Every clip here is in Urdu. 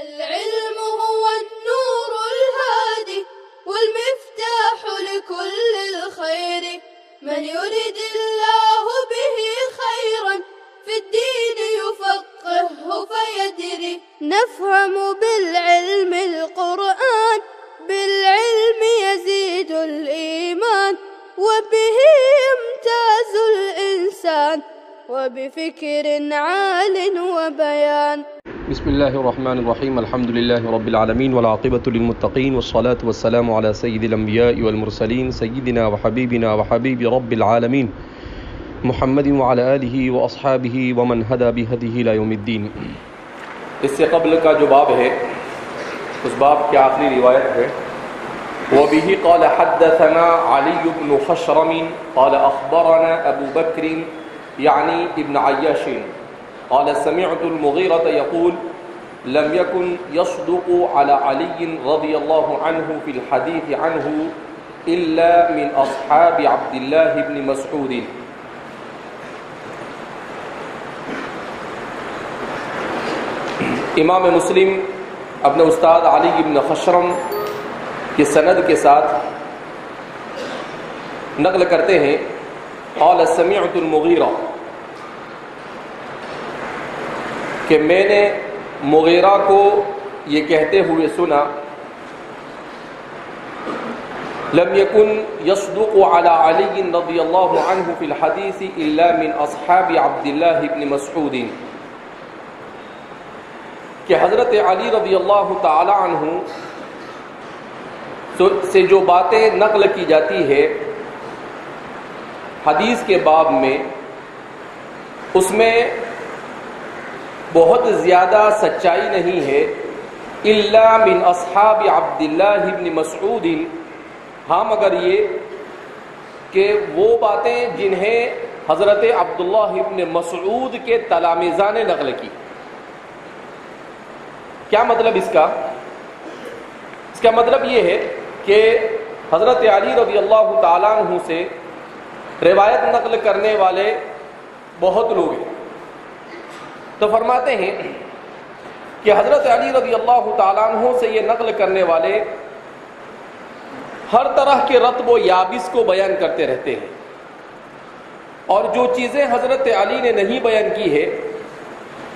العلم هو النور الهادي والمفتاح لكل الخير، من يرد الله به خيرا في الدين يفقهه فيدري. نفهم بالعلم القرآن، بالعلم يزيد الإيمان، وبه يمتاز الإنسان، وبفكر عال وبيان. بسم الله الرحمن الرحيم. الحمد لله رب العالمين والعاقبة للمتقين والصلاة والسلام على سيد الأنبياء والمرسلين سيدنا وحبيبنا وحبيب رب العالمين محمد وعلى آله وأصحابه ومن هدى بهديه إلى يوم الدين. اس سے قبل کا جو باب ہے اس باب کی آخری روایت ہے وبه قال حدثنا علي بن خشرم قال أخبرنا أبو بكر يعني ابن عياش قال سمعت المغيرة يقول لم يكن يصدق على علي رضي الله عنه في الحديث عنه إلا من أصحاب عبد الله بن مسعود. امام مسلم اپنے استاد علی بن خشرم کی سند کے ساتھ نقل کرتے ہیں قال سمعت المغیرہ کہ میں نے مغیرہ کو یہ کہتے ہوئے سنا لم يكن يصدق على علي رضي الله عنه في الحديث إلا من أصحاب عبد الله بن مسعود کہ حضرت علی رضی اللہ تعالی عنہ سے جو باتیں نقل کی جاتی ہے حدیث کے باب میں اس میں بہت زیادہ سچائی نہیں ہے الا من اصحاب عبد اللہ بن مسعود، ہاں مگر یہ کہ وہ باتیں جنہیں حضرت عبداللہ بن مسعود کے تلامذہ نے نقل کی. کیا مطلب اس کا مطلب یہ ہے کہ حضرت علی رضی اللہ تعالیٰ عنہ سے روایت نقل کرنے والے بہت لوگ ہیں. تو فرماتے ہیں کہ حضرت علی رضی اللہ تعالیٰ عنہ سے یہ نقل کرنے والے ہر طرح کے رطب و یابس کو بیان کرتے رہتے ہیں، اور جو چیزیں حضرت علی نے نہیں بیان کی ہے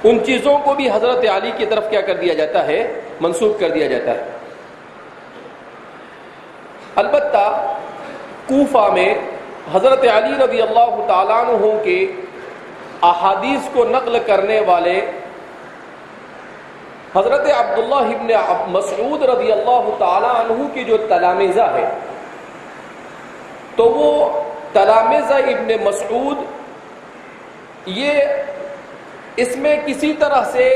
ان چیزوں کو بھی حضرت علی کی طرف کیا کر دیا جاتا ہے، منسوب کر دیا جاتا ہے. البتہ کوفہ میں حضرت علی رضی اللہ تعالیٰ عنہ کے احادیث کو نقل کرنے والے حضرت عبداللہ ابن مسعود رضی اللہ تعالیٰ عنہ کی جو تلامذہ ہے تو وہ تلامذہ ابن مسعود یہ اس میں کسی طرح سے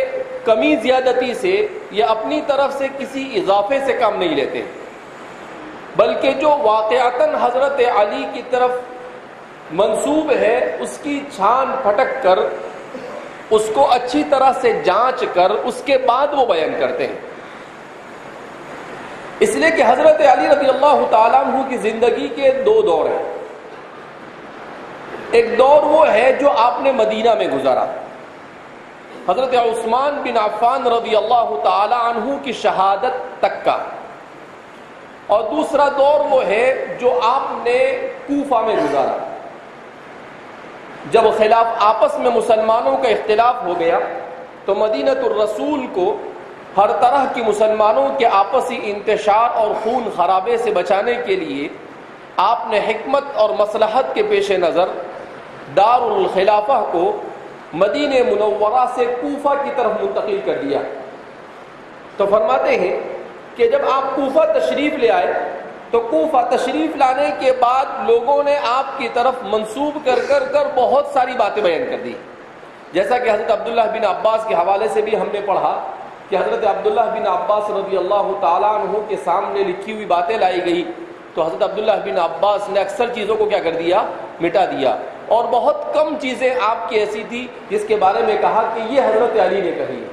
کمی زیادتی سے یا اپنی طرف سے کسی اضافے سے کام نہیں لیتے، بلکہ جو واقعتاً حضرت علی کی طرف منسوب ہے اس کی چھان پھٹک کر اس کو اچھی طرح سے جانچ کر اس کے بعد وہ بیان کرتے ہیں. اس لیے کہ حضرت علی رضی اللہ تعالیٰ عنہ کی زندگی کے دو دور ہیں. ایک دور وہ ہے جو آپ نے مدینہ میں گزارا، حضرت عثمان بن عفان رضی اللہ تعالی عنہ کی شہادت تک کا، اور دوسرا دور وہ ہے جو آپ نے کوفہ میں گزارا. جب خلاف آپس میں مسلمانوں کا اختلاف ہو گیا تو مدینۃ الرسول کو ہر طرح کی مسلمانوں کے آپسی انتشار اور خون خرابے سے بچانے کے لیے آپ نے حکمت اور مصلحت کے پیش نظر دار الخلافہ کو مدینہ منورہ سے کوفہ کی طرف منتقل کر دیا. تو فرماتے ہیں کہ جب آپ کوفہ تشریف لے آئے تو کوفہ تشریف لانے کے بعد لوگوں نے آپ کی طرف منسوب کر بہت ساری باتیں بیان کر دی، جیسا کہ حضرت عبداللہ بن عباس کے حوالے سے بھی ہم نے پڑھا کہ حضرت عبداللہ بن عباس رضی اللہ تعالیٰ عنہ کے سامنے لکھی ہوئی باتیں لائی گئی تو حضرت عبداللہ بن عباس نے اکثر چیزوں کو کیا کر دیا، مٹا دیا، اور بہت کم چیزیں آپ کی ایسی تھی جس کے بارے میں کہا کہ یہ حضرت علی نے کہی،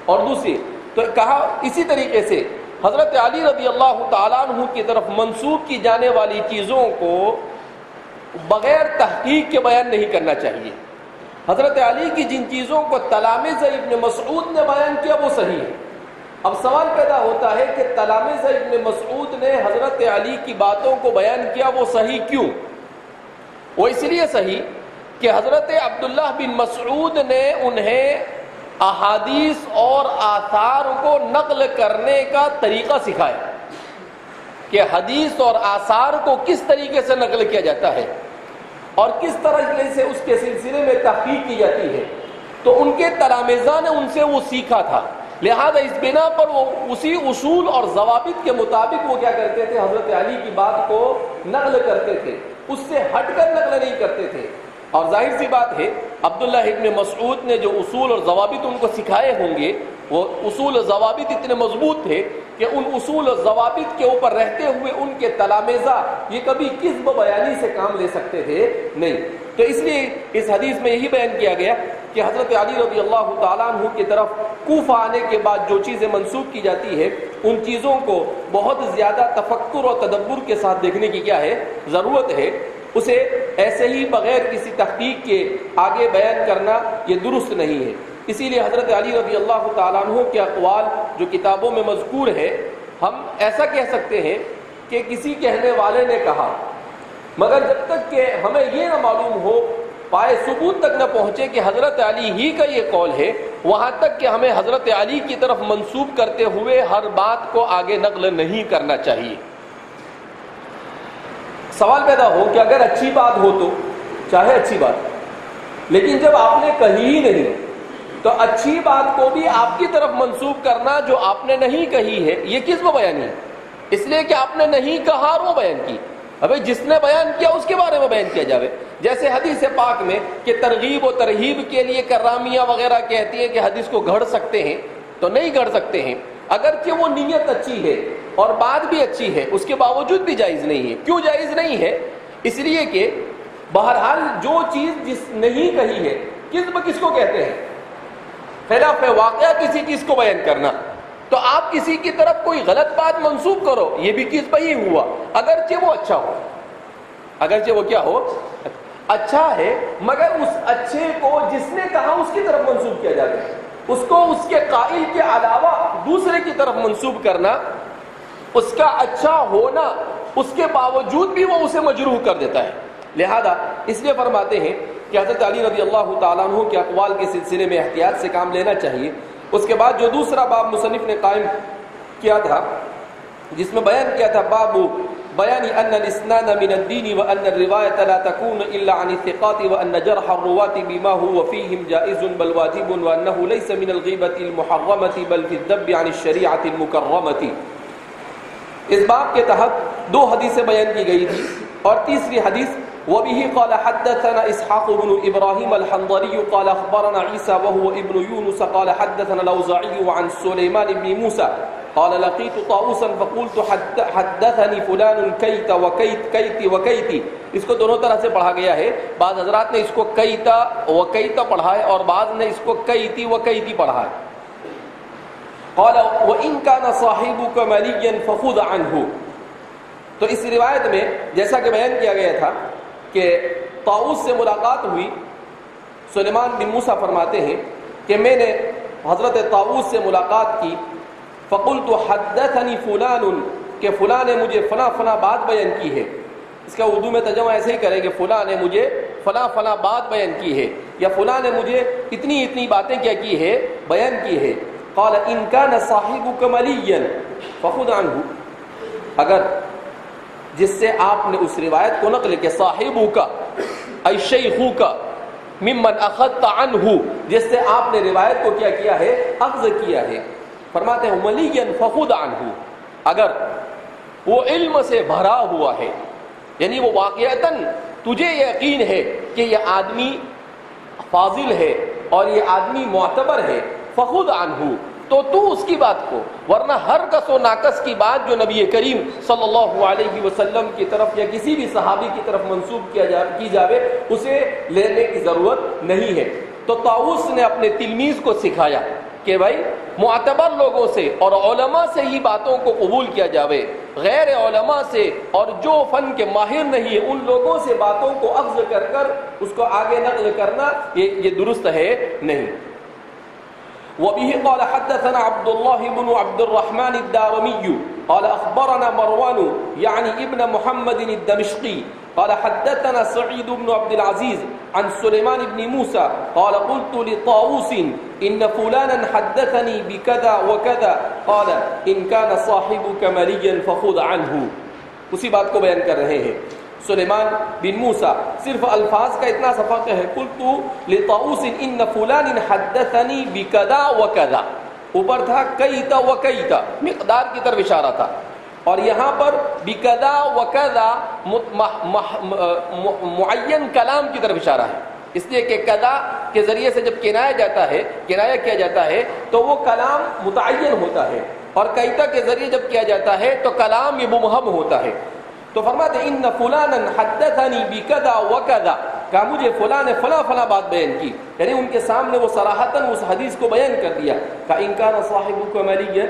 اور دوسری تو کہا اسی طریقے سے حضرت علی رضی اللہ تعالیٰ عنہ کی طرف منسوب کی جانے والی چیزوں کو بغیر تحقیق کے بیان نہیں کرنا چاہیے. حضرت علی کی جن چیزوں کو تلامذہ ابن مسعود نے بیان کیا وہ صحیح ہے، اب سوال پیدا ہوتا ہے کہ تلامذہ ابن مسعود نے حضرت علی کی باتوں کو بیان کیا، وہ صحیح کیوں؟ وہ اس لیے صحیح کہ حضرت عبداللہ بن مسعود نے انہیں احادیث اور آثار کو نقل کرنے کا طریقہ سکھایا کہ حدیث اور آثار کو کس طریقے سے نقل کیا جاتا ہے اور کس طرح سے اس کے سلسلے میں تحقیق کی جاتی ہے. تو ان کے تلامذہ نے ان سے وہ سیکھا تھا، لہذا اس بنا پر وہ اسی اصول اور ضوابط کے مطابق وہ کیا کرتے تھے، حضرت علی کی بات کو نقل کرتے تھے، اس سے ہٹ کر نقل نہیں کرتے تھے. اور ظاہر سی بات ہے عبداللہ ابن مسعود نے جو اصول اور ضوابط ان کو سکھائے ہوں گے، وہ اصول و ضوابط اتنے مضبوط تھے کہ ان اصول و ضوابط کے اوپر رہتے ہوئے ان کے تلامذہ یہ کبھی کذب بیانی سے کام لے سکتے تھے نہیں. تو اس لیے اس حدیث میں یہی بیان کیا گیا کہ حضرت علی رضی اللہ تعالیٰ عنہ کی طرف کوفہ آنے کے بعد جو چیزیں منسوب کی جاتی ہے ان چیزوں کو بہت زیادہ تفکر اور تدبر کے ساتھ دیکھنے کی کیا ہے، ضرورت ہے. اسے ایسے ہی بغیر کسی تحقیق کے آگے بیان کرنا یہ درست نہیں ہے. اسی لیے حضرت علی رضی اللہ تعالیٰ عنہ کے اقوال جو کتابوں میں مذکور ہے، ہم ایسا کہہ سکتے ہیں کہ کسی کہنے والے نے کہا، مگر جب تک کہ ہمیں یہ نہ معلوم ہو، پائے ثبوت تک نہ پہنچے کہ حضرت علی ہی کا یہ قول ہے، وہاں تک کہ ہمیں حضرت علی کی طرف منسوب کرتے ہوئے ہر بات کو آگے نقل نہیں کرنا چاہیے. سوال پیدا ہو کہ اگر اچھی بات ہو تو چاہے اچھی بات، لیکن جب آپ نے کہی ہی نہیں تو اچھی بات کو بھی آپ کی طرف منسوب کرنا جو آپ نے نہیں کہی ہے یہ کذب بیانی ہے، اس لیے کہ آپ نے نہیں کہا اور وہ بیان کی. ابھی جس نے بیان کیا اس کے بارے میں بیان کیا جاوے. جیسے حدیث پاک میں کہ ترغیب و ترہیب کے لیے کرامیہ وغیرہ کہتی ہیں کہ حدیث کو گھڑ سکتے ہیں، تو نہیں گھڑ سکتے ہیں، اگرچہ وہ نیت اچھی ہے اور بات بھی اچھی ہے، اس کے باوجود بھی جائز نہیں ہے. کیوں جائز نہیں ہے؟ اس لیے کہ بہرحال جو چیز جس نہیں کہی ہے، کذب کس کو کہتے ہیں؟ خلاف واقعہ کسی چیز کو بیان کرنا. تو آپ کسی کی طرف کوئی غلط بات منسوب کرو، یہ بھی کذب ہی ہوا، اگرچہ وہ اچھا ہو، اگرچہ وہ کیا ہو، اچھا ہے، مگر اس اچھے کو جس نے کہا اس کی طرف منسوب کیا جاتا ہے. اس کو اس کے قائل کے علاوہ دوسرے کی طرف منسوب کرنا، اس کا اچھا ہونا اس کے باوجود بھی وہ اسے مجروح کر دیتا ہے. لہذا اس لیے فرماتے ہیں کہ حضرت علی رضی اللہ تعالیٰ عنہ کے اقوال کے سلسلے میں احتیاط سے کام لینا چاہیے. اس کے بعد جو دوسرا باب مصنف نے قائم کیا تھا جس میں بیان کیا تھا باب بیان ان الاسناد من الدین وان الروایت لا تكون الا عن الثقات وان جرح الرواة بما هو فيهم جائز بل واجب وانه ليس من الغیبة المحرمة بل في الذب عن الشریعة المکرمة. اس باب کے تحت دو حدیثیں بیان کی گئی تھی اور تیسری حدیث وبه قال حدثنا اسحاق بن ابراهيم الحنظلي قال اخبرنا عيسى وهو ابن يونس قال حدثنا الاوزاعي عن سليمان بن موسى قال لقيت طاووسا فقلت حدثني فلان كيت وكيت كيت وكيت. اس کو دونوں طرح سے پڑھا گیا ہے، بعض حضرات نے اس کو کیتا وکیت پڑھا ہے اور بعض نے اس کو کیتی وکیتی پڑھا ہے. قال وان كان صاحبك مليا فخذ عنه. تو اس روایت میں جیسا کہ بیان کیا گیا تھا کہ طاؤوس سے ملاقات ہوئی. سلیمان بن موسیٰ فرماتے ہیں کہ میں نے حضرت طاؤوس سے ملاقات کی، فقلت حدثني فلان، کہ فلاں نے مجھے فلاں فلاں بات بیان کی ہے. اس کا اردو میں ترجمہ ایسے ہی کریں کہ فلاں نے مجھے فلاں فلاں بات بیان کی ہے، یا فلاں نے مجھے اتنی اتنی باتیں کیا کی ہے، بیان کی ہے. قال ان كان صاحبك مليا فخذ عنه. اگر جس سے آپ نے اس روایت کو نقل کہ صاحبو کا ای شیخو کا ممن اخذت عنہ، جس سے آپ نے روایت کو کیا ہے، اخذ کیا ہے. فرماتے ہیں ملین فخذ عنہ، اگر وہ علم سے بھرا ہوا ہے، یعنی وہ واقعتاً تجھے یقین ہے کہ یہ آدمی فاضل ہے اور یہ آدمی معتبر ہے، فخذ عنہ، تو اس کی بات کو، ورنہ ہر کس و ناقص کی بات جو نبی کریم صلی اللہ علیہ وسلم کی طرف یا کسی بھی صحابی کی طرف منسوب کی جاوے اسے لینے کی ضرورت نہیں ہے. تو طاؤوس نے اپنے تلمیذ کو سکھایا کہ بھائی معتبر لوگوں سے اور علماء سے ہی باتوں کو قبول کیا جاوے، غیر علماء سے اور جو فن کے ماہر نہیں ہے ان لوگوں سے باتوں کو اخذ کر اس کو آگے نقل کرنا یہ درست ہے نہیں. وبه قال حدثنا عبد الله بن عبد الرحمن الدارمي قال أخبرنا مروان يعني ابن محمد الدمشقي قال حدثنا سعيد بن عبد العزيز عن سليمان بن موسى قال قلت لطاووس إن فلانا حدثني بكذا وكذا قال إن كان صاحبك مليا فخذ عنه. اسی بات کو بیان کر رہے ہیں. سلیمان بن موسیٰ صرف الفاظ کا اتنا سا فرق ہے. قلت لطاووس ان فلان حدثني بكذا وكذا. اوپر تھا کیتا وکیتا، مقدار کی طرف اشارہ تھا، اور یہاں پر بکذا وکذا معین کلام کی طرف اشارہ ہے. اس لیے کہ کذا کے ذریعے سے جب کنایہ کیا جاتا ہے تو وہ کلام متعین ہوتا ہے، اور کیتا کے ذریعے جب کیا جاتا ہے تو کلام یہ مبہم ہوتا ہے. تو فرماتے ان فلانا حدثني بكذا وكذا، کہا مجھے فلاں نے فلاں فلاں بات بیان کی، یعنی ان کے سامنے وہ صراحتاً اس حدیث کو بیان کر دیا. کہ ان کان صاحبک ملیا،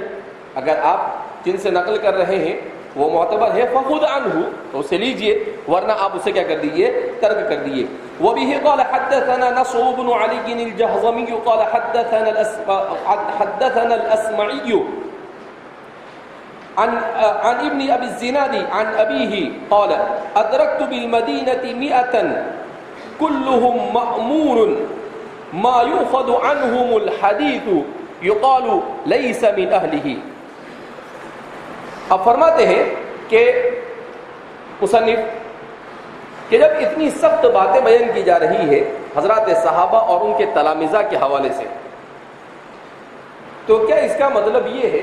اگر آپ جن سے نقل کر رہے ہیں وہ معتبر ہے فخذ عنہ، تو اسے لیجئے، ورنہ آپ اسے کیا کر دیجئے، ترک کر دیجئے. وبه قال حدثنا نصر بن علي الجهضمي قال حدثنا الأسمعي عن ابن أبي الزناد عن أبيه قال أدركت بالمدينة 100 كلهم مأمور ما يؤخذ عنهم الحديث يقال ليس من أهله. اب فرماتے ہیں کہ مصنف کہ جب اتنی سخت باتیں بیان کی جا رہی ہے حضرات صحابہ اور ان کے تلامذہ کے حوالے سے، تو کیا اس کا مطلب یہ ہے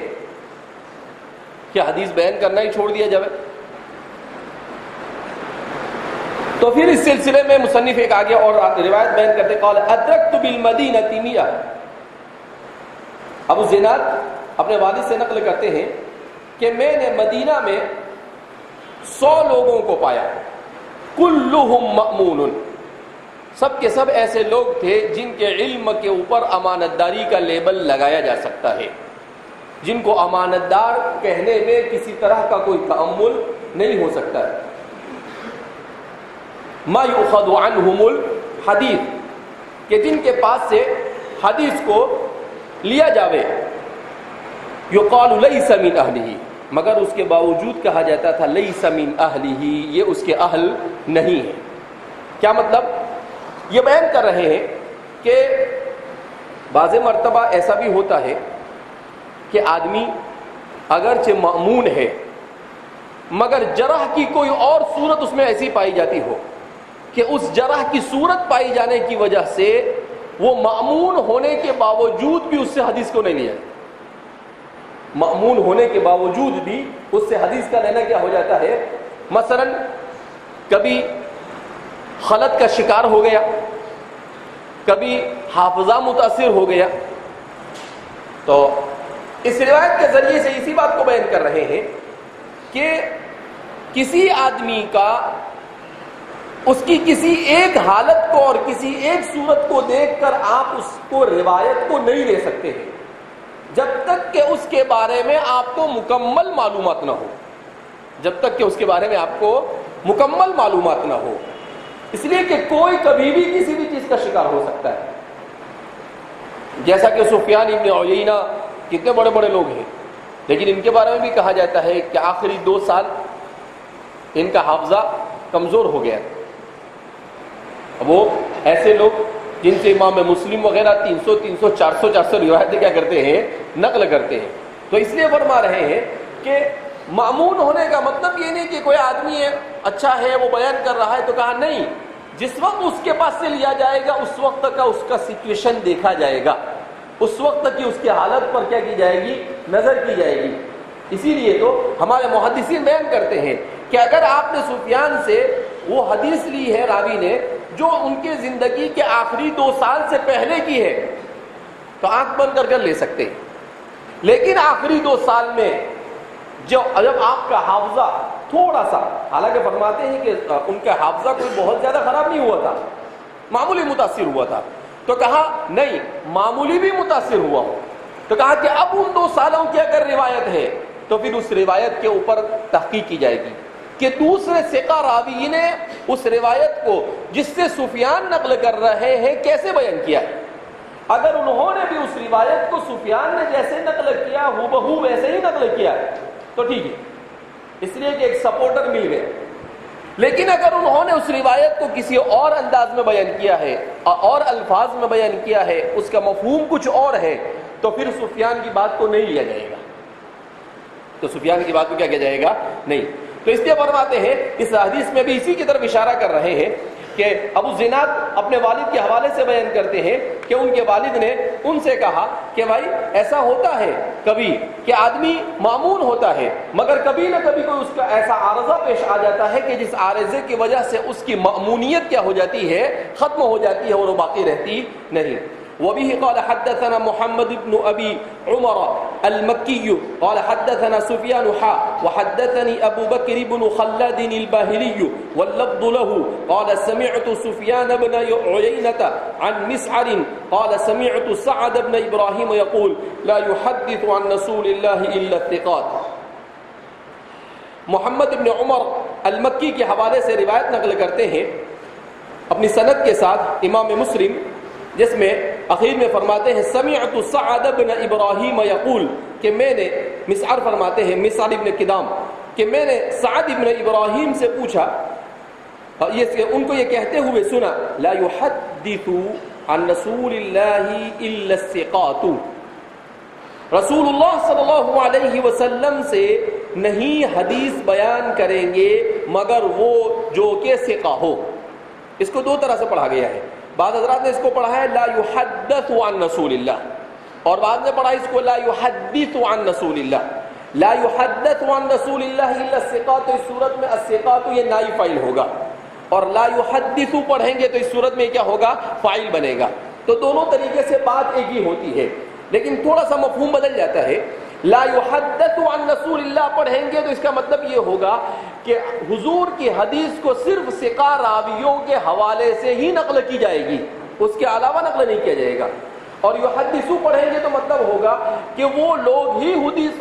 کہ حدیث بیان کرنا ہی چھوڑ دیا جائے؟ تو پھر اس سلسلے میں مصنف ایک آگے اور روایت بیان کرتے قال ادرکت بالمدینہ 100. ابو زناد اپنے والد سے نقل کرتے ہیں کہ میں نے مدینہ میں 100 لوگوں کو پایا، کلہم مأمون، سب کے سب ایسے لوگ تھے جن کے علم کے اوپر امانت داری کا لیبل لگایا جا سکتا ہے، جن کو امانت دار کہنے میں کسی طرح کا کوئی تأمل نہیں ہو سکتا ہے. ما یؤخذ عنہم الحدیث، کہ جن کے پاس سے حدیث کو لیا جاوے. یقال لیس من اہلہ، مگر اس کے باوجود کہا جاتا تھا لیس من اہلہ، یہ اس کے اہل نہیں ہے. کیا مطلب؟ یہ بیان کر رہے ہیں کہ بعض مرتبہ ایسا بھی ہوتا ہے کہ آدمی اگرچہ مأمون ہے مگر جرح کی کوئی اور صورت اس میں ایسی پائی جاتی ہو کہ اس جرح کی صورت پائی جانے کی وجہ سے وہ مأمون ہونے کے باوجود بھی اس سے حدیث کو نہیں لیا. مأمون ہونے کے باوجود بھی اس سے حدیث کا لینا کیا ہو جاتا ہے؟ مثلا کبھی خلط کا شکار ہو گیا، کبھی حافظہ متاثر ہو گیا. تو اس روایت کے ذریعے سے اسی بات کو بیان کر رہے ہیں کہ کسی آدمی کا اس کی کسی ایک حالت کو اور کسی ایک صورت کو دیکھ کر آپ اس کو روایت کو نہیں لے سکتے ہیں جب تک کہ اس کے بارے میں آپ کو مکمل معلومات نہ ہو، جب تک کہ اس کے بارے میں آپ کو مکمل معلومات نہ ہو. اس لیے کہ کوئی کبھی بھی کسی بھی چیز کا شکار ہو سکتا ہے. جیسا کہ سفیان ابن عیینہ کتنے بڑے بڑے لوگ ہیں، لیکن ان کے بارے میں بھی کہا جاتا ہے کہ آخری 2 سال ان کا حافظہ کمزور ہو گیا. وہ ایسے لوگ جن سے امام مسلم وغیرہ 300 400 روایتیں کیا کرتے ہیں، نقل کرتے ہیں. تو اس لیے فرما رہے ہیں کہ مأمون ہونے کا مطلب یہ نہیں کہ کوئی آدمی ہے اچھا ہے وہ بیان کر رہا ہے تو کہا نہیں، جس وقت اس کے پاس سے لیا جائے گا اس وقت کا اس کا سچویشن دیکھا جائے گا، اس وقت کی اس کی حالت پر کیا کی جائے گی، نظر کی جائے گی. اسی لیے تو ہمارے محدثین بیان کرتے ہیں کہ اگر آپ نے سفیان سے وہ حدیث لی ہے راوی نے جو ان کے زندگی کے آخری 2 سال سے پہلے کی ہے تو آنکھ بند کر لے سکتے ہیں، لیکن آخری 2 سال میں جب آپ کا حافظہ تھوڑا سا، حالانکہ فرماتے ہیں کہ ان کا حافظہ کوئی بہت زیادہ خراب نہیں ہوا تھا، معمولی متاثر ہوا تھا، تو کہا نہیں معمولی بھی متاثر ہوا ہو تو کہا کہ اب ان 2 سالوں کی اگر روایت ہے تو پھر اس روایت کے اوپر تحقیق کی جائے گی کہ دوسرے ثقہ راوی نے اس روایت کو جس سے سفیان نقل کر رہے ہیں کیسے بیان کیا ہے. اگر انہوں نے بھی اس روایت کو سفیان نے جیسے نقل کیا ہو بہو ویسے ہی نقل کیا تو ٹھیک ہے، اس لیے کہ ایک سپورٹر مل گئے. لیکن اگر انہوں نے اس روایت کو کسی اور انداز میں بیان کیا ہے اور الفاظ میں بیان کیا ہے، اس کا مفہوم کچھ اور ہے، تو پھر سفیان کی بات کو نہیں لیا جائے گا. تو سفیان کی بات کو کیا کیا جائے گا؟ نہیں. تو اس لیے فرماتے ہیں، اس حدیث میں بھی اسی کی طرف اشارہ کر رہے ہیں کہ ابو زناد اپنے والد کے حوالے سے بیان کرتے ہیں کہ ان کے والد نے ان سے کہا کہ بھائی ایسا ہوتا ہے کبھی کہ آدمی مامون ہوتا ہے، مگر کبھی نہ کبھی کوئی اس کا ایسا عارضہ پیش آ جاتا ہے کہ جس عارضے کی وجہ سے اس کی مامونیت کیا ہو جاتی ہے؟ ختم ہو جاتی ہے اور وہ باقی رہتی نہیں. وبه قال حدثنا محمد بن أبي عمر المكي قال حدثنا سفيان وحدثني أبو بكر بن خلاد الباهلي واللفظ له قال سمعت سفيان بن عيينة عن مسعر قال سمعت سعد بن إبراهيم يقول لا يحدث عن رسول الله إلا الثقات. محمد بن عمر المکی کے حوالے سے روایت نقل کرتے ہیں اپنی سند کے ساتھ امام مسلم، جس میں اخیر میں فرماتے ہیں سمعت سعد بن ابراہیم یقول، کہ میں نے، مسعر فرماتے ہیں مسعر ابن کدام، کہ میں نے سعد ابن ابراہیم سے پوچھا، ان کو یہ کہتے ہوئے سنا لا يحدث عن رسول اللہ الا الثقات، رسول اللہ صلی اللہ علیہ وسلم سے نہیں حدیث بیان کریں گے مگر وہ جو کہ ثقہ ہو. اس کو دو طرح سے پڑھا گیا ہے. بعض حضرات نے اس کو پڑھا ہے لا يحدث عن رسول اللہ، اور بعض نے پڑھا اس کو لا يحدث عن رسول اللہ. لا يحدث عن رسول اللہ الا الثقات، اس صورت میں الثقات یہ نائب فاعل ہوگا، اور لا يحدث پڑھیں گے تو اس صورت میں کیا ہوگا؟ فاعل بنے گا. تو دونوں طریقے سے بات ایک ہی ہوتی ہے، لیکن تھوڑا سا مفہوم بدل جاتا ہے. لا يحدث عن رسول اللہ پڑھیں گے تو اس کا مطلب یہ ہوگا کہ حضور کی حدیث کو صرف ثقہ راویوں کے حوالے سے ہی نقل کی جائے گی، اس کے علاوہ نقل نہیں کیا جائے گا. اور یحدثو پڑھیں گے تو مطلب ہوگا کہ وہ لوگ ہی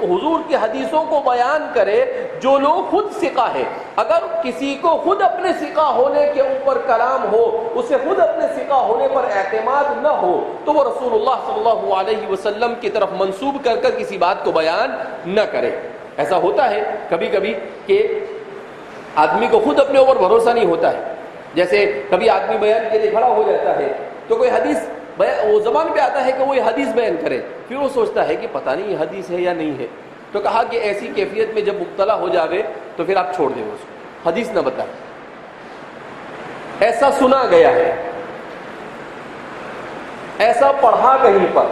حضور کی حدیثوں کو بیان کرے جو لوگ خود ثقہ ہے. اگر کسی کو خود اپنے ثقہ ہونے کے اوپر کلام ہو، اسے خود اپنے ثقہ ہونے پر اعتماد نہ ہو، تو وہ رسول اللہ صلی اللہ علیہ وسلم کی طرف منسوب کر کر کسی بات کو بیان نہ کرے. ایسا ہوتا ہے کبھی کبھی کہ آدمی کو خود اپنے اوپر بھروسہ نہیں ہوتا ہے. جیسے کبھی آدمی بیان کے لیے کھڑا ہو جاتا ہے تو کوئی حدیث وہ زبان پہ آتا ہے کہ وہ یہ حدیث بیان کرے، پھر وہ سوچتا ہے کہ پتہ نہیں یہ حدیث ہے یا نہیں ہے. تو کہا کہ ایسی کیفیت میں جب مبتلا ہو جاوے تو پھر آپ چھوڑ دیں اس کو، حدیث نہ بتائیں. ایسا سنا گیا ہے، ایسا پڑھا کہیں پر،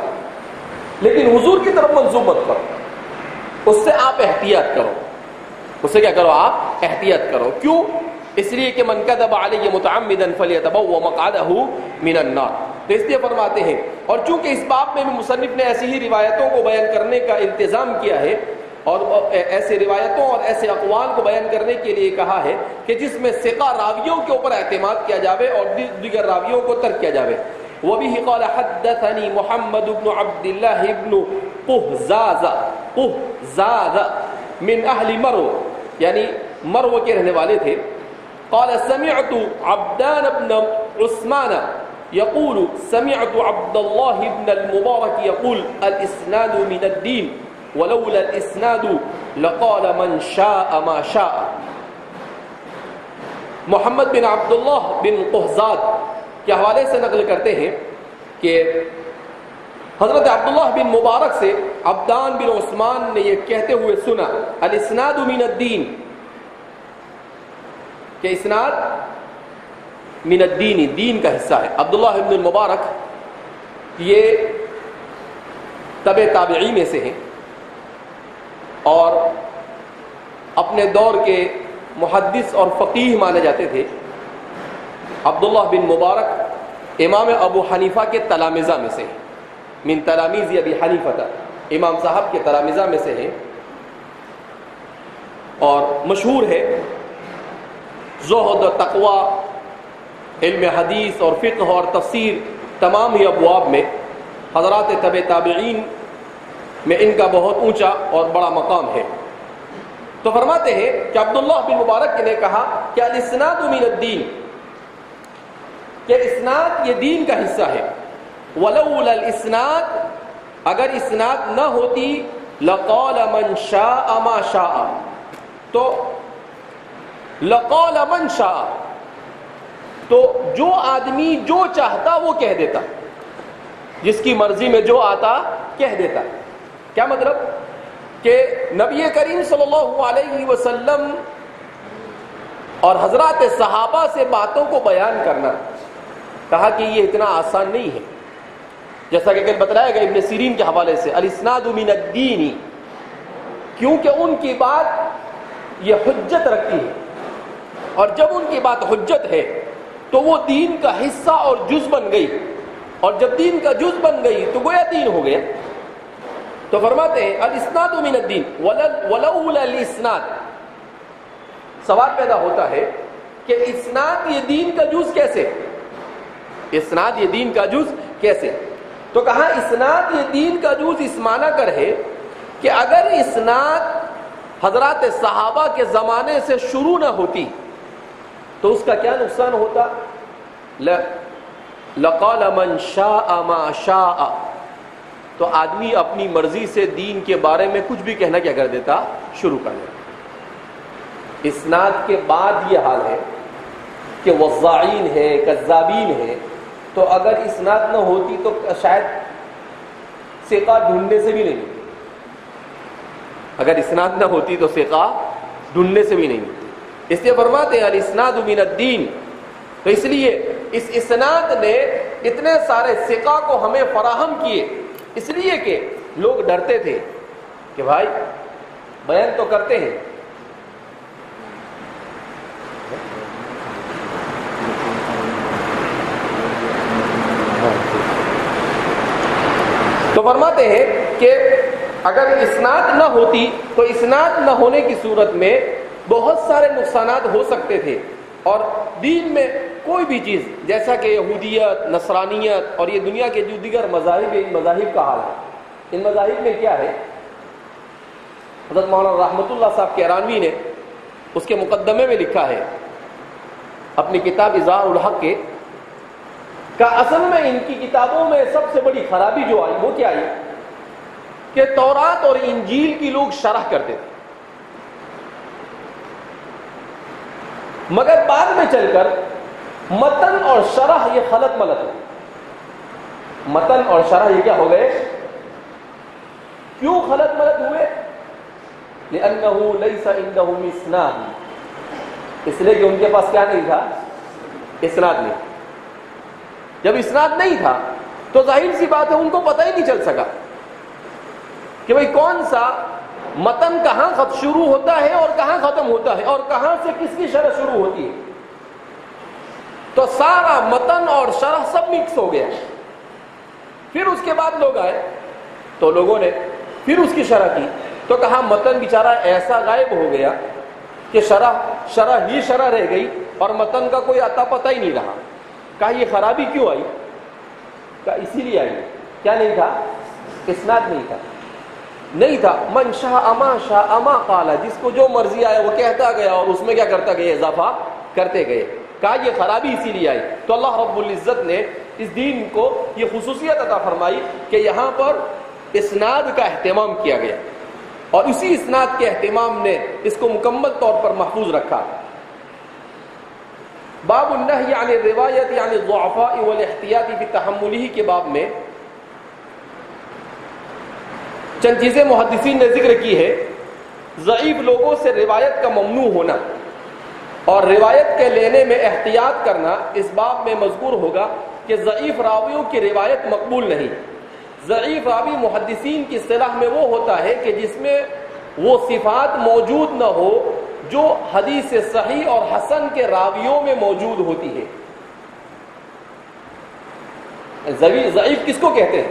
لیکن حضور کی طرف منسوب مت کرو. اس سے آپ احتیاط کرو، اس سے کیا کرو؟ آپ احتیاط کرو. کیوں؟ اس لیے کہ من کذب علی متعمدا فلیتبوأ مقعدہ من النار. تو اس لیے فرماتے ہیں، اور چونکہ اس باب میں بھی مصنف نے ایسی ہی روایتوں کو بیان کرنے کا انتظام کیا ہے اور ایسے روایتوں اور ایسے اقوال کو بیان کرنے کے لیے کہا ہے کہ جس میں ثقہ راویوں کے اوپر اعتماد کیا جاوے اور دیگر راویوں کو ترک کیا جاوے. وبه قال حدثني محمد بن عبد الله بن قهزاز من اهل مرو، یعنی مرو کے رہنے والے تھے. قال سمعت عبدان بن عثمان يقول سمعت عبد الله بن المبارك يقول الاسناد من الدين ولولا الاسناد لقال من شاء ما شاء. محمد بن عبداللہ بن قہزاد کے حوالے سے نقل کرتے ہیں کہ حضرت عبداللہ بن مبارک سے عبدان بن عثمان نے یہ کہتے ہوئے سنا الاسناد من الدین، کہ اسناد من الدین، دین کا حصہ ہے. عبداللہ بن المبارک یہ تبع تابعی میں سے ہیں اور اپنے دور کے محدث اور فقیہ مانے جاتے تھے. عبداللہ بن مبارک امام ابو حنیفہ کے تلامذہ میں سے ہیں، من تلامیذ ابی حنیفہ، امام صاحب کے تلامذہ میں سے ہیں، اور مشہور ہے زہد و تقوی، علم حدیث اور فقہ اور تفسیر، تمام ہی ابواب میں حضرات تبع تابعین میں ان کا بہت اونچا اور بڑا مقام ہے. تو فرماتے ہیں کہ عبداللہ بن مبارک نے کہا کہ الاسناد من الدین، کہ اسناد یہ دین کا حصہ ہے. ولولا الاسناد، اگر اسناد نہ ہوتی، لقال من شاء ما شاء، تو لقال من شاء، تو جو آدمی جو چاہتا وہ کہہ دیتا، جس کی مرضی میں جو آتا کہہ دیتا۔ کیا مطلب؟ کہ نبی کریم صلی اللہ علیہ وسلم اور حضرات صحابہ سے باتوں کو بیان کرنا، کہا کہ یہ اتنا آسان نہیں ہے، جیسا کہ کل بتلایا گیا ابن سیرین کے حوالے سے، الاسناد من الدین، کیونکہ ان کی بات یہ حجت رکھتی ہے، اور جب ان کی بات حجت ہے تو وہ دین کا حصہ اور جز بن گئی، اور جب دین کا جز بن گئی تو گویا دین ہو گیا۔ تو فرماتے ہیں الاسناد من الدین ولولا الاسناد، سوال پیدا ہوتا ہے کہ اسناد یہ دین کا جز کیسے؟ اسناد یہ دین کا جز کیسے؟ تو کہا اسناد یہ دین کا جز اس معنی کر ہے کہ اگر اسناد حضرات صحابہ کے زمانے سے شروع نہ ہوتی تو اس کا کیا نقصان ہوتا؟ لقال من شاء ما شاء، تو آدمی اپنی مرضی سے دین کے بارے میں کچھ بھی کہنا کیا کر دیتا؟ شروع کر دیتا۔ اسناد کے بعد یہ حال ہے کہ وضاعین ہے، کذابین ہے، تو اگر اسناد نہ ہوتی تو شاید ثقہ ڈھونڈنے سے بھی نہیں ملتی، اگر اسناد نہ ہوتی تو ثقہ ڈھونڈنے سے بھی نہیں ملتی۔ اس لیے فرماتے ہیں الاسناد من الدین، تو اس لیے اس اسناد نے اتنے سارے ثقہ کو ہمیں فراہم کیے، اس لیے کہ لوگ ڈرتے تھے کہ بھائی بیان تو کرتے ہیں، تو فرماتے ہیں کہ اگر اسناد نہ ہوتی تو اسناد نہ ہونے کی صورت میں بہت سارے نقصانات ہو سکتے تھے، اور دین میں کوئی بھی چیز جیسا کہ یہودیت، نصرانیت اور یہ دنیا کے جو دیگر مذاہب ہیں، ان مذاہب کا حال ہے۔ ان مذاہب میں کیا ہے؟ حضرت مولانا رحمت اللہ صاحب کیرانوی نے اس کے مقدمے میں لکھا ہے اپنی کتاب اظہار الحق کے، کہ اصل میں ان کی کتابوں میں سب سے بڑی خرابی جو آئی وہ کیا آئی کہ تورات اور انجیل کی لوگ شرح کرتے تھے، مگر بعد میں چل کر متن اور شرح یہ خلط ملط ہے۔ متن اور شرح یہ کیا ہو گئے؟ کیوں خلط ملط ہوئے؟ لأنه ليس عندهم اسناد، اس لیے کہ ان کے پاس کیا نہیں تھا؟ اسناد نہیں۔ جب اسناد نہیں تھا تو ظاہر سی بات ہے ان کو پتہ ہی نہیں چل سکا کہ بھئی کون سا متن کہاں شروع ہوتا ہے اور کہاں ختم ہوتا ہے، اور کہاں سے کس کی شرح شروع ہوتی ہے۔ تو سارا متن اور شرح سب مکس ہو گیا۔ پھر اس کے بعد لوگ آئے تو لوگوں نے پھر اس کی شرح کی، تو کہا متن بیچارہ ایسا غائب ہو گیا کہ شرح ہی شرح رہ گئی اور متن کا کوئی اتا پتہ ہی نہیں رہا۔ کہا یہ خرابی کیوں آئی؟ کہا اسی لیے آئی، کیا نہیں تھا؟ اسناد نہیں تھا۔ من شاء ما شاء ما قال، جس کو جو مرضی آیا وہ کہتا گیا اور اس میں کیا کرتا گیا؟ اضافہ کرتے گئے۔ کہا یہ خرابی اسی لیے آئی۔ تو اللہ رب العزت نے اس دین کو یہ خصوصیت عطا فرمائی کہ یہاں پر اسناد کا اہتمام کیا گیا، اور اسی اسناد کے اہتمام نے اس کو مکمل طور پر محفوظ رکھا۔ باب النہی عن الروایت عن الضعفاء والاحتیاط فی تحملہ کے باب میں چند چیزیں محدثین نے ذکر کی ہے۔ ضعیف لوگوں سے روایت کا ممنوع ہونا اور روایت کے لینے میں احتیاط کرنا، اس باب میں مذکور ہوگا کہ ضعیف راویوں کی روایت مقبول نہیں۔ ضعیف راوی محدثین کی اصطلاح میں وہ ہوتا ہے کہ جس میں وہ صفات موجود نہ ہو جو حدیث صحیح اور حسن کے راویوں میں موجود ہوتی ہے۔ ضعیف کس کو کہتے ہیں؟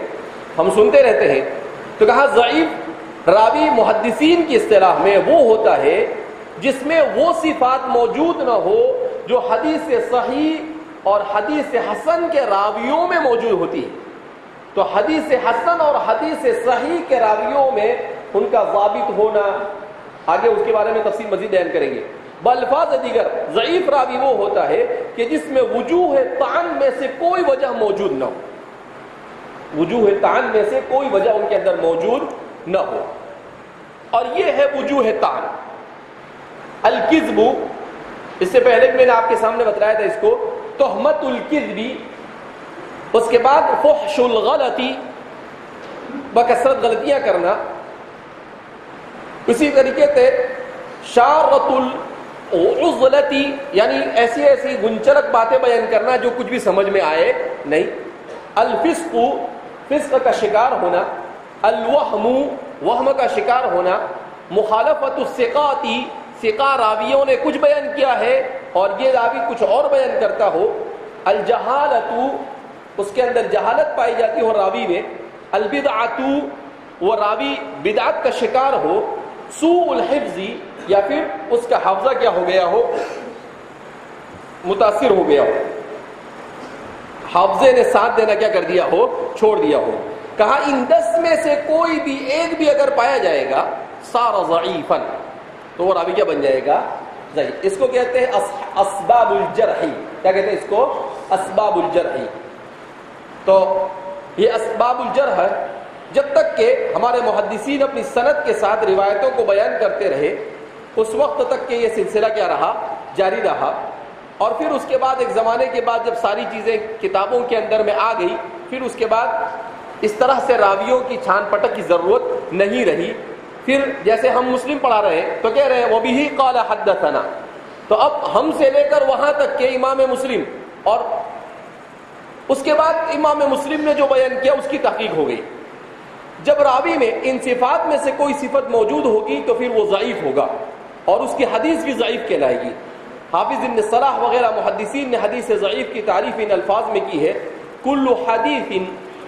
ہم سنتے رہتے ہیں، تو کہا ضعیف راوی محدثین کی اصطلاح میں وہ ہوتا ہے جس میں وہ صفات موجود نہ ہو جو حدیث صحیح اور حدیث حسن کے راویوں میں موجود ہوتی ہے۔ تو حدیث حسن اور حدیث صحیح کے راویوں میں ان کا ضابط ہونا، آگے اس کے بارے میں تفصیل مزید بیان کریں گے۔ بالفاظ دیگر ضعیف راوی وہ ہوتا ہے کہ جس میں وجوہ طعن میں سے کوئی وجہ موجود نہ ہو، وجوہ طعن میں سے کوئی وجہ ان کے اندر موجود نہ ہو. اور یہ ہے وجوہ طعن. الکذب، اس سے پہلے میں نے آپ کے سامنے بتایا تھا اس کو، تہمت الکذب، اس کے بعد فحش الغلطی، بکثرت غلطیاں کرنا، اسی طریقے سے شارۃ العضلتی، یعنی ایسی ایسی گنچرک باتیں بیان کرنا جو کچھ بھی سمجھ میں آئے نہیں. الفسق، فسق کا شکار ہونا. الوہم، وہم کا شکار ہونا. مخالفت الثقات، ثقہ راویوں نے کچھ بیان کیا ہے اور یہ راوی کچھ اور بیان کرتا ہو. الجہالت، اس کے اندر جہالت پائی جاتی ہو راوی میں. البدعۃ، وہ راوی بدعت کا شکار ہو. سوء الحفظ، یا پھر اس کا حافظہ کیا ہو گیا ہو، متاثر ہو گیا ہو، حافظے نے ساتھ دینا کیا کر دیا ہو، چھوڑ دیا ہو. کہا ان 10 میں سے کوئی بھی ایک بھی اگر پایا جائے گا صار ضعیفا، تو وہ راوی کیا بن جائے گا، ضعیف. اس کو کہتے ہیں اسباب الجرح. کیا کہتے ہیں اس کو، اسباب الجرح. تو یہ اسباب الجرح ہے. جب تک کہ ہمارے محدثین اپنی سند کے ساتھ روایتوں کو بیان کرتے رہے، اس وقت تک کہ یہ سلسلہ کیا رہا، جاری رہا. اور پھر اس کے بعد ایک زمانے کے بعد جب ساری چیزیں کتابوں کے اندر میں آ گئی، پھر اس کے بعد اس طرح سے راویوں کی چھان پٹک کی ضرورت نہیں رہی. پھر جیسے ہم مسلم پڑھا رہے ہیں تو کہہ رہے ہیں وبہ قال حدثنا، تو اب ہم سے لے کر وہاں تک کہ امام مسلم، اور اس کے بعد امام مسلم نے جو بیان کیا اس کی تحقیق ہو گئی. جب راوی میں ان صفات میں سے کوئی صفت موجود ہوگی تو پھر وہ ضعیف ہوگا اور اس کی حدیث بھی ضعیف کہلائے گی. حافظ ابن صلاح وغیرہ محدثین نے حدیث ضعیف کی تعریف ان الفاظ میں کی ہے، کل حدیث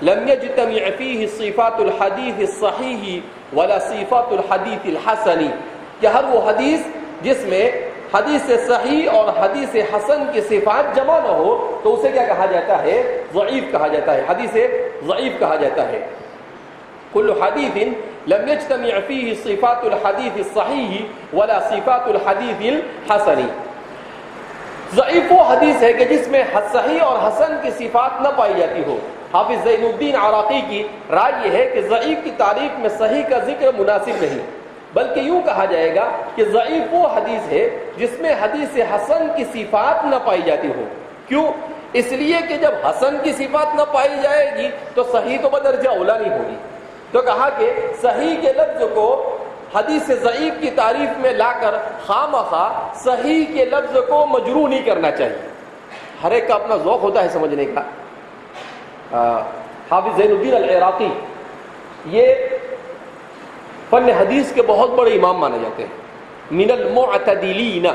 لم یجتمع فیہ صفات الحدیث الصحیح ولا صفات الحدیث الحسن، کہ ہر وہ حدیث جس میں حدیث صحیح اور حدیث حسن کی صفات جمع نہ ہو تو اسے کیا کہا جاتا ہے، ضعیف کہا جاتا ہے، حدیث ضعیف کہا جاتا ہے. کل حدیث لم یجتمع فیہ صفات الحدیث الصحیح ولا صفات الحدیث الحسن. ضعیف وہ حدیث ہے کہ جس میں صحیح اور حسن کی صفات نہ پائی جاتی ہو. حافظ زین الدین عراقی کی رائے یہ ہے کہ ضعیف کی تعریف میں صحیح کا ذکر مناسب نہیں، بلکہ یوں کہا جائے گا کہ ضعیف وہ حدیث ہے جس میں حدیث حسن کی صفات نہ پائی جاتی ہو. کیوں؟ اس لیے کہ جب حسن کی صفات نہ پائی جائے گی تو صحیح تو بدرجہ اولا نہیں ہوگی. تو کہا کہ صحیح کے لفظ کو حدیث ضعیف کی تعریف میں لا کر خامخواہ صحیح کے لفظ کو مجروح نہیں کرنا چاہیے. ہر ایک کا اپنا ذوق ہوتا ہے سمجھنے کا. حافظ زین الدین العراقی یہ فن حدیث کے بہت بڑے امام مانے جاتے ہیں. من المعتدلین،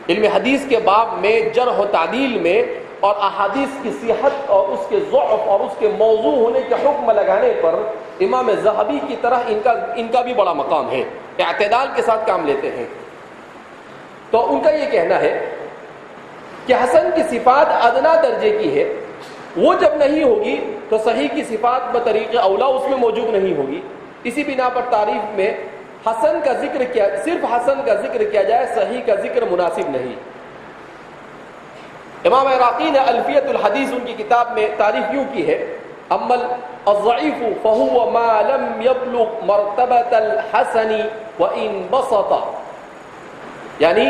علم حدیث کے باب میں جرح و تعدیل میں اور احادیث کی صحت اور اس کے ضعف اور اس کے موضوع ہونے کے حکم لگانے پر امام ذہبی کی طرح ان کا بھی بڑا مقام ہے. اعتدال کے ساتھ کام لیتے ہیں. تو ان کا یہ کہنا ہے کہ حسن کی صفات ادنا درجے کی ہے، وہ جب نہیں ہوگی تو صحیح کی صفات بطریق اولا اس میں موجود نہیں ہوگی. اسی بنا پر تعریف میں حسن کا ذکر کیا، صرف حسن کا ذکر کیا جائے، صحیح کا ذکر مناسب نہیں. امام عراقی نے الفیۃ الحدیث ان کی کتاب میں تعریف یوں کی ہے، اما الضعیف فهو ما لم يبلغ مرتبۃ الحسن وان بسط، یعنی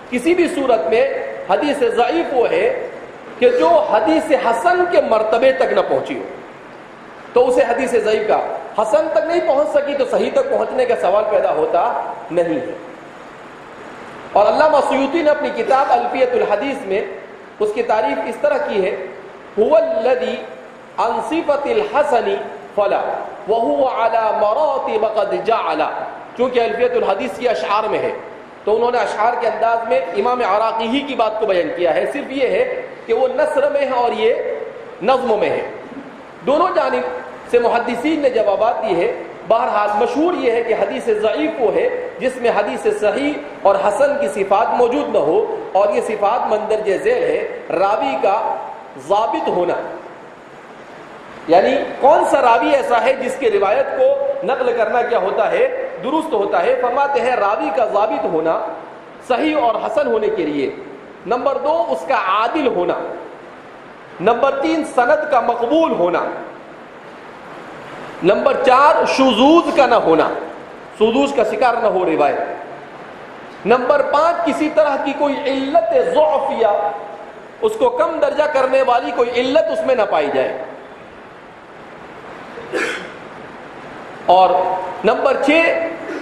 کسی بھی صورت میں حدیث ضعیف وہ ہے کہ جو حدیث حسن کے مرتبے تک نہ پہنچی ہو، تو اسے حدیث ضعیف کا. حسن تک نہیں پہنچ سکی تو صحیح تک پہنچنے کا سوال پیدا ہوتا نہیں ہے. اور علامہ سیوطی نے اپنی کتاب الفیۃ الحدیث میں اس کی تعریف اس طرح کی ہے، هو الذی عن صفۃ الحسن فلا وهو على مراتب قد جعل. چونکہ الفیۃ الحدیث کی اشعار میں ہے تو انہوں نے اشعار کے انداز میں امام عراقی ہی کی بات کو بیان کیا ہے. صرف یہ ہے کہ وہ نثر میں ہے اور یہ نظم میں ہے. دونوں جانب سے محدثین نے جوابات دی ہے. بہرحال مشہور یہ ہے کہ حدیث ضعیف وہ ہے جس میں حدیث صحیح اور حسن کی صفات موجود نہ ہو، اور یہ صفات مندرجہ ذیل ہے راوی کا ضابط ہونا. یعنی کون سا راوی ایسا ہے جس کی روایت کو نقل کرنا کیا ہوتا ہے، درست ہوتا ہے. فرماتے ہیں راوی کا ضابط ہونا صحیح اور حسن ہونے کے لیے. نمبر 2 اس کا عادل ہونا. نمبر 3 سند کا مقبول ہونا. نمبر 4 شذوذ کا نہ ہونا، شذوذ کا شکار نہ ہو روایت۔ نمبر 5 کسی طرح کی کوئی علت ضعف یا اس کو کم درجہ کرنے والی کوئی علت اس میں نہ پائی جائے۔ اور نمبر 6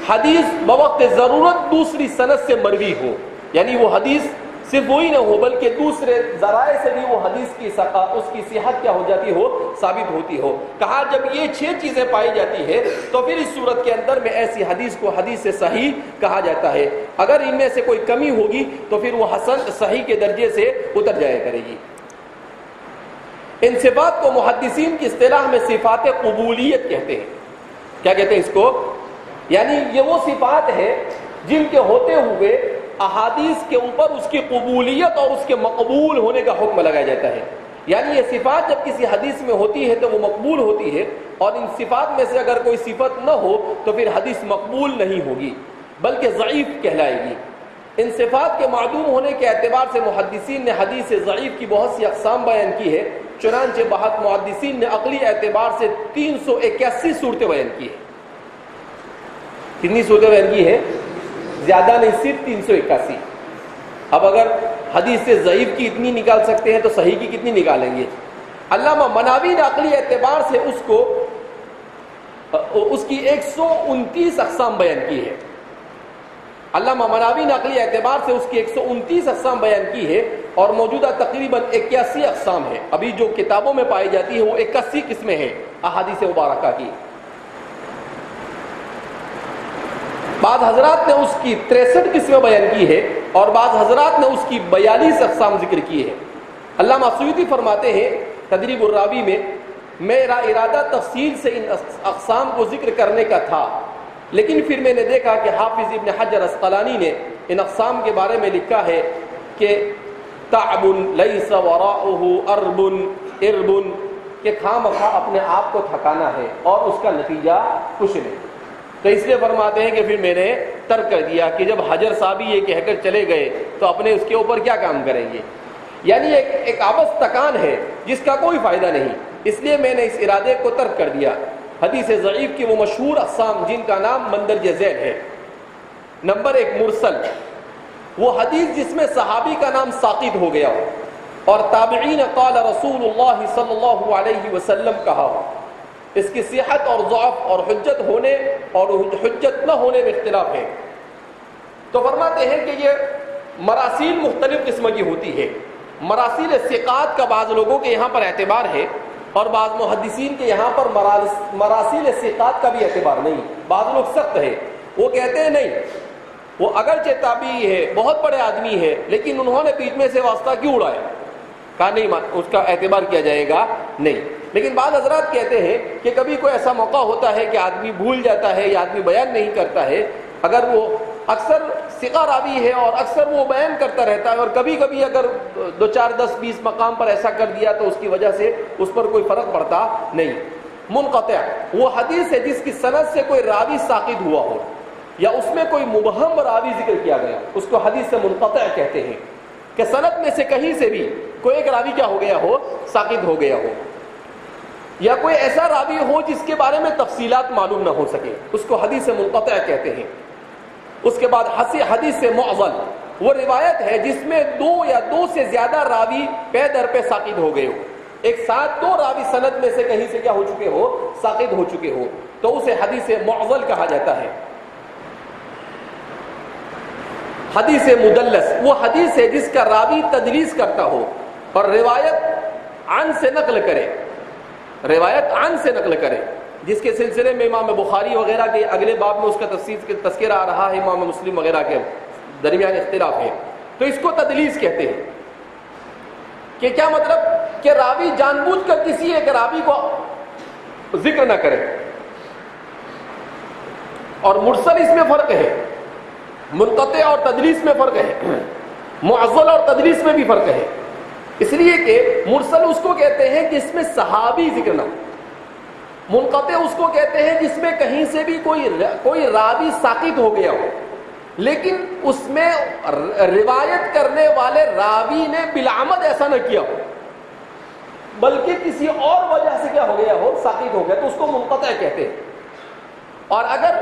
حدیث بوقت ضرورت دوسری سند سے مروی ہو، یعنی وہ حدیث صرف وہی نہ ہو بلکہ دوسرے ذرائع سے بھی وہ حدیث کی اس کی صحت کیا ہو جاتی ہو، ثابت ہوتی ہو۔ کہا جب یہ 6 چیزیں پائی جاتی ہے تو پھر اس صورت کے اندر میں ایسی حدیث کو حدیث صحیح کہا جاتا ہے۔ اگر ان میں سے کوئی کمی ہوگی تو پھر وہ حسن صحیح کے درجے سے اتر جایا کرے گی۔ ان صفات کو محدثین کی اصطلاح میں صفات قبولیت کہتے ہیں۔ کیا کہتے ہیں اس کو؟ یعنی یہ وہ صفات ہے جن کے ہوتے ہوئے احادیث کے اوپر اس کی قبولیت اور اس کے مقبول ہونے کا حکم لگایا جاتا ہے۔ یعنی یہ صفات جب کسی حدیث میں ہوتی ہے تو وہ مقبول ہوتی ہے، اور ان صفات میں سے اگر کوئی صفت نہ ہو تو پھر حدیث مقبول نہیں ہوگی بلکہ ضعیف کہلائے گی۔ ان صفات کے معدوم ہونے کے اعتبار سے محدثین نے حدیث ضعیف کی بہت سی اقسام بیان کی ہے، چنانچہ بہت محدثین نے عقلی اعتبار سے 381 صورتیں بیان کی ہیں۔ کتنی صورتیں بیان کی ہے؟ زیادہ نہیں، صرف 381۔ اب اگر حدیث سے ضعیف کی اتنی نکال سکتے ہیں تو صحیح کی کتنی نکالیں گے؟ علامہ مناوی نے عقلی اعتبار سے اس کی 129 اقسام بیان کی ہے۔ علامہ مناوی نے عقلی اعتبار سے اس کی 129 اقسام بیان کی ہے، اور موجودہ تقریباً 81 اقسام ہے۔ ابھی جو کتابوں میں پائی جاتی ہے وہ 81 قسمیں ہیں احادیث مبارکہ کی۔ بعض حضرات نے اس کی 63 قسمیں بیان کی ہے، اور بعض حضرات نے اس کی 42 اقسام ذکر کی ہے۔ علامہ سیوطی فرماتے ہیں تدریب الراوی میں، میرا ارادہ تفصیل سے ان اقسام کو ذکر کرنے کا تھا، لیکن پھر میں نے دیکھا کہ حافظ ابن حجر اسقلانی نے ان اقسام کے بارے میں لکھا ہے کہ تعب لیس وراءہ ارب کہ خامخواہ اپنے آپ کو تھکانا ہے اور اس کا نتیجہ کچھ نہیں۔ تو اس لیے فرماتے ہیں کہ پھر میں نے ترک کر دیا کہ جب حجر صاحب یہ کہہ کر چلے گئے تو اپنے اس کے اوپر کیا کام کریں گے، یعنی ایک آبس تکان ہے جس کا کوئی فائدہ نہیں، اس لیے میں نے اس ارادے کو ترک کر دیا۔ حدیث ضعیف کی وہ مشہور اقسام جن کا نام مندرجہ ذیل ہے۔ نمبر 1 مرسل، وہ حدیث جس میں صحابی کا نام ساقط ہو گیا ہو اور تابعین قال رسول اللہ صلی اللہ علیہ وسلم کہا ہو۔ اس کی صحت اور ضعف اور حجت ہونے اور حجت نہ ہونے میں اختلاف ہے۔ تو فرماتے ہیں کہ یہ مراسیل مختلف قسم کی ہوتی ہے۔ مراسیل ثقات کا بعض لوگوں کے یہاں پر اعتبار ہے، اور بعض محدثین کے یہاں پر مراسیل ثقات کا بھی اعتبار نہیں۔ بعض لوگ سخت ہے، وہ کہتے ہیں نہیں، وہ اگرچہ تابعی ہے، بہت بڑے آدمی ہے، لیکن انہوں نے بیچ میں سے واسطہ کیوں اڑایا؟ کہا نہیں، اس کا اعتبار کیا جائے گا نہیں۔ لیکن بعض حضرات کہتے ہیں کہ کبھی کوئی ایسا موقع ہوتا ہے کہ آدمی بھول جاتا ہے یا آدمی بیان نہیں کرتا ہے، اگر وہ اکثر ثقہ راوی ہے اور اکثر وہ بیان کرتا رہتا ہے، اور کبھی کبھی اگر 2 4 10 20 مقام پر ایسا کر دیا تو اس کی وجہ سے اس پر کوئی فرق پڑتا نہیں۔ منقطع، وہ حدیث ہے جس کی سند سے کوئی راوی ساقط ہوا ہو یا اس میں کوئی مبہم راوی ذکر کیا گیا، اس کو حدیث سے منقطع کہتے ہیں، کہ سند میں سے کہیں سے بھی کوئی ایک راوی کیا ہو گیا ہو، ساقط ہو گیا ہو، یا کوئی ایسا راوی ہو جس کے بارے میں تفصیلات معلوم نہ ہو سکے، اس کو حدیث منقطع کہتے ہیں۔ اس کے بعد حدیث معضل، وہ روایت ہے جس میں 2 یا 2 سے زیادہ راوی پے در پہ ساقط ہو گئے ہو، ایک ساتھ 2 راوی سند میں سے کہیں سے کیا ہو چکے ہو، ساقط ہو چکے ہو، تو اسے حدیث معضل کہا جاتا ہے۔ حدیث مدلس، وہ حدیث ہے جس کا راوی تدلیس کرتا ہو اور روایت عن سے نقل کرے، روایت عن سے نقل کرے، جس کے سلسلے میں امام بخاری وغیرہ کے اگلے باب میں اس کا تذکرہ آ رہا ہے، امام مسلم وغیرہ کے درمیان اختلاف ہے، تو اس کو تدلیس کہتے ہیں۔ کہ کیا مطلب؟ کہ راوی جان بوجھ کر کسی ایک راوی کو ذکر نہ کرے۔ اور مرسل اس میں فرق ہے، منقطع اور تدلیس میں فرق ہے، معضل اور تدلیس میں بھی فرق ہے، اس لیے کہ مرسل اس کو کہتے ہیں جس میں صحابی ذکر نہ ہو، منقطع اس کو کہتے ہیں جس میں کہیں سے بھی کوئی راوی ساقط ہو گیا ہو، لیکن اس میں روایت کرنے والے راوی نے بالعمد ایسا نہ کیا ہو، بلکہ کسی اور وجہ سے کیا ہو گیا ہو، ساقط ہو گیا، تو اس کو منقطع کہتے ہیں. اور اگر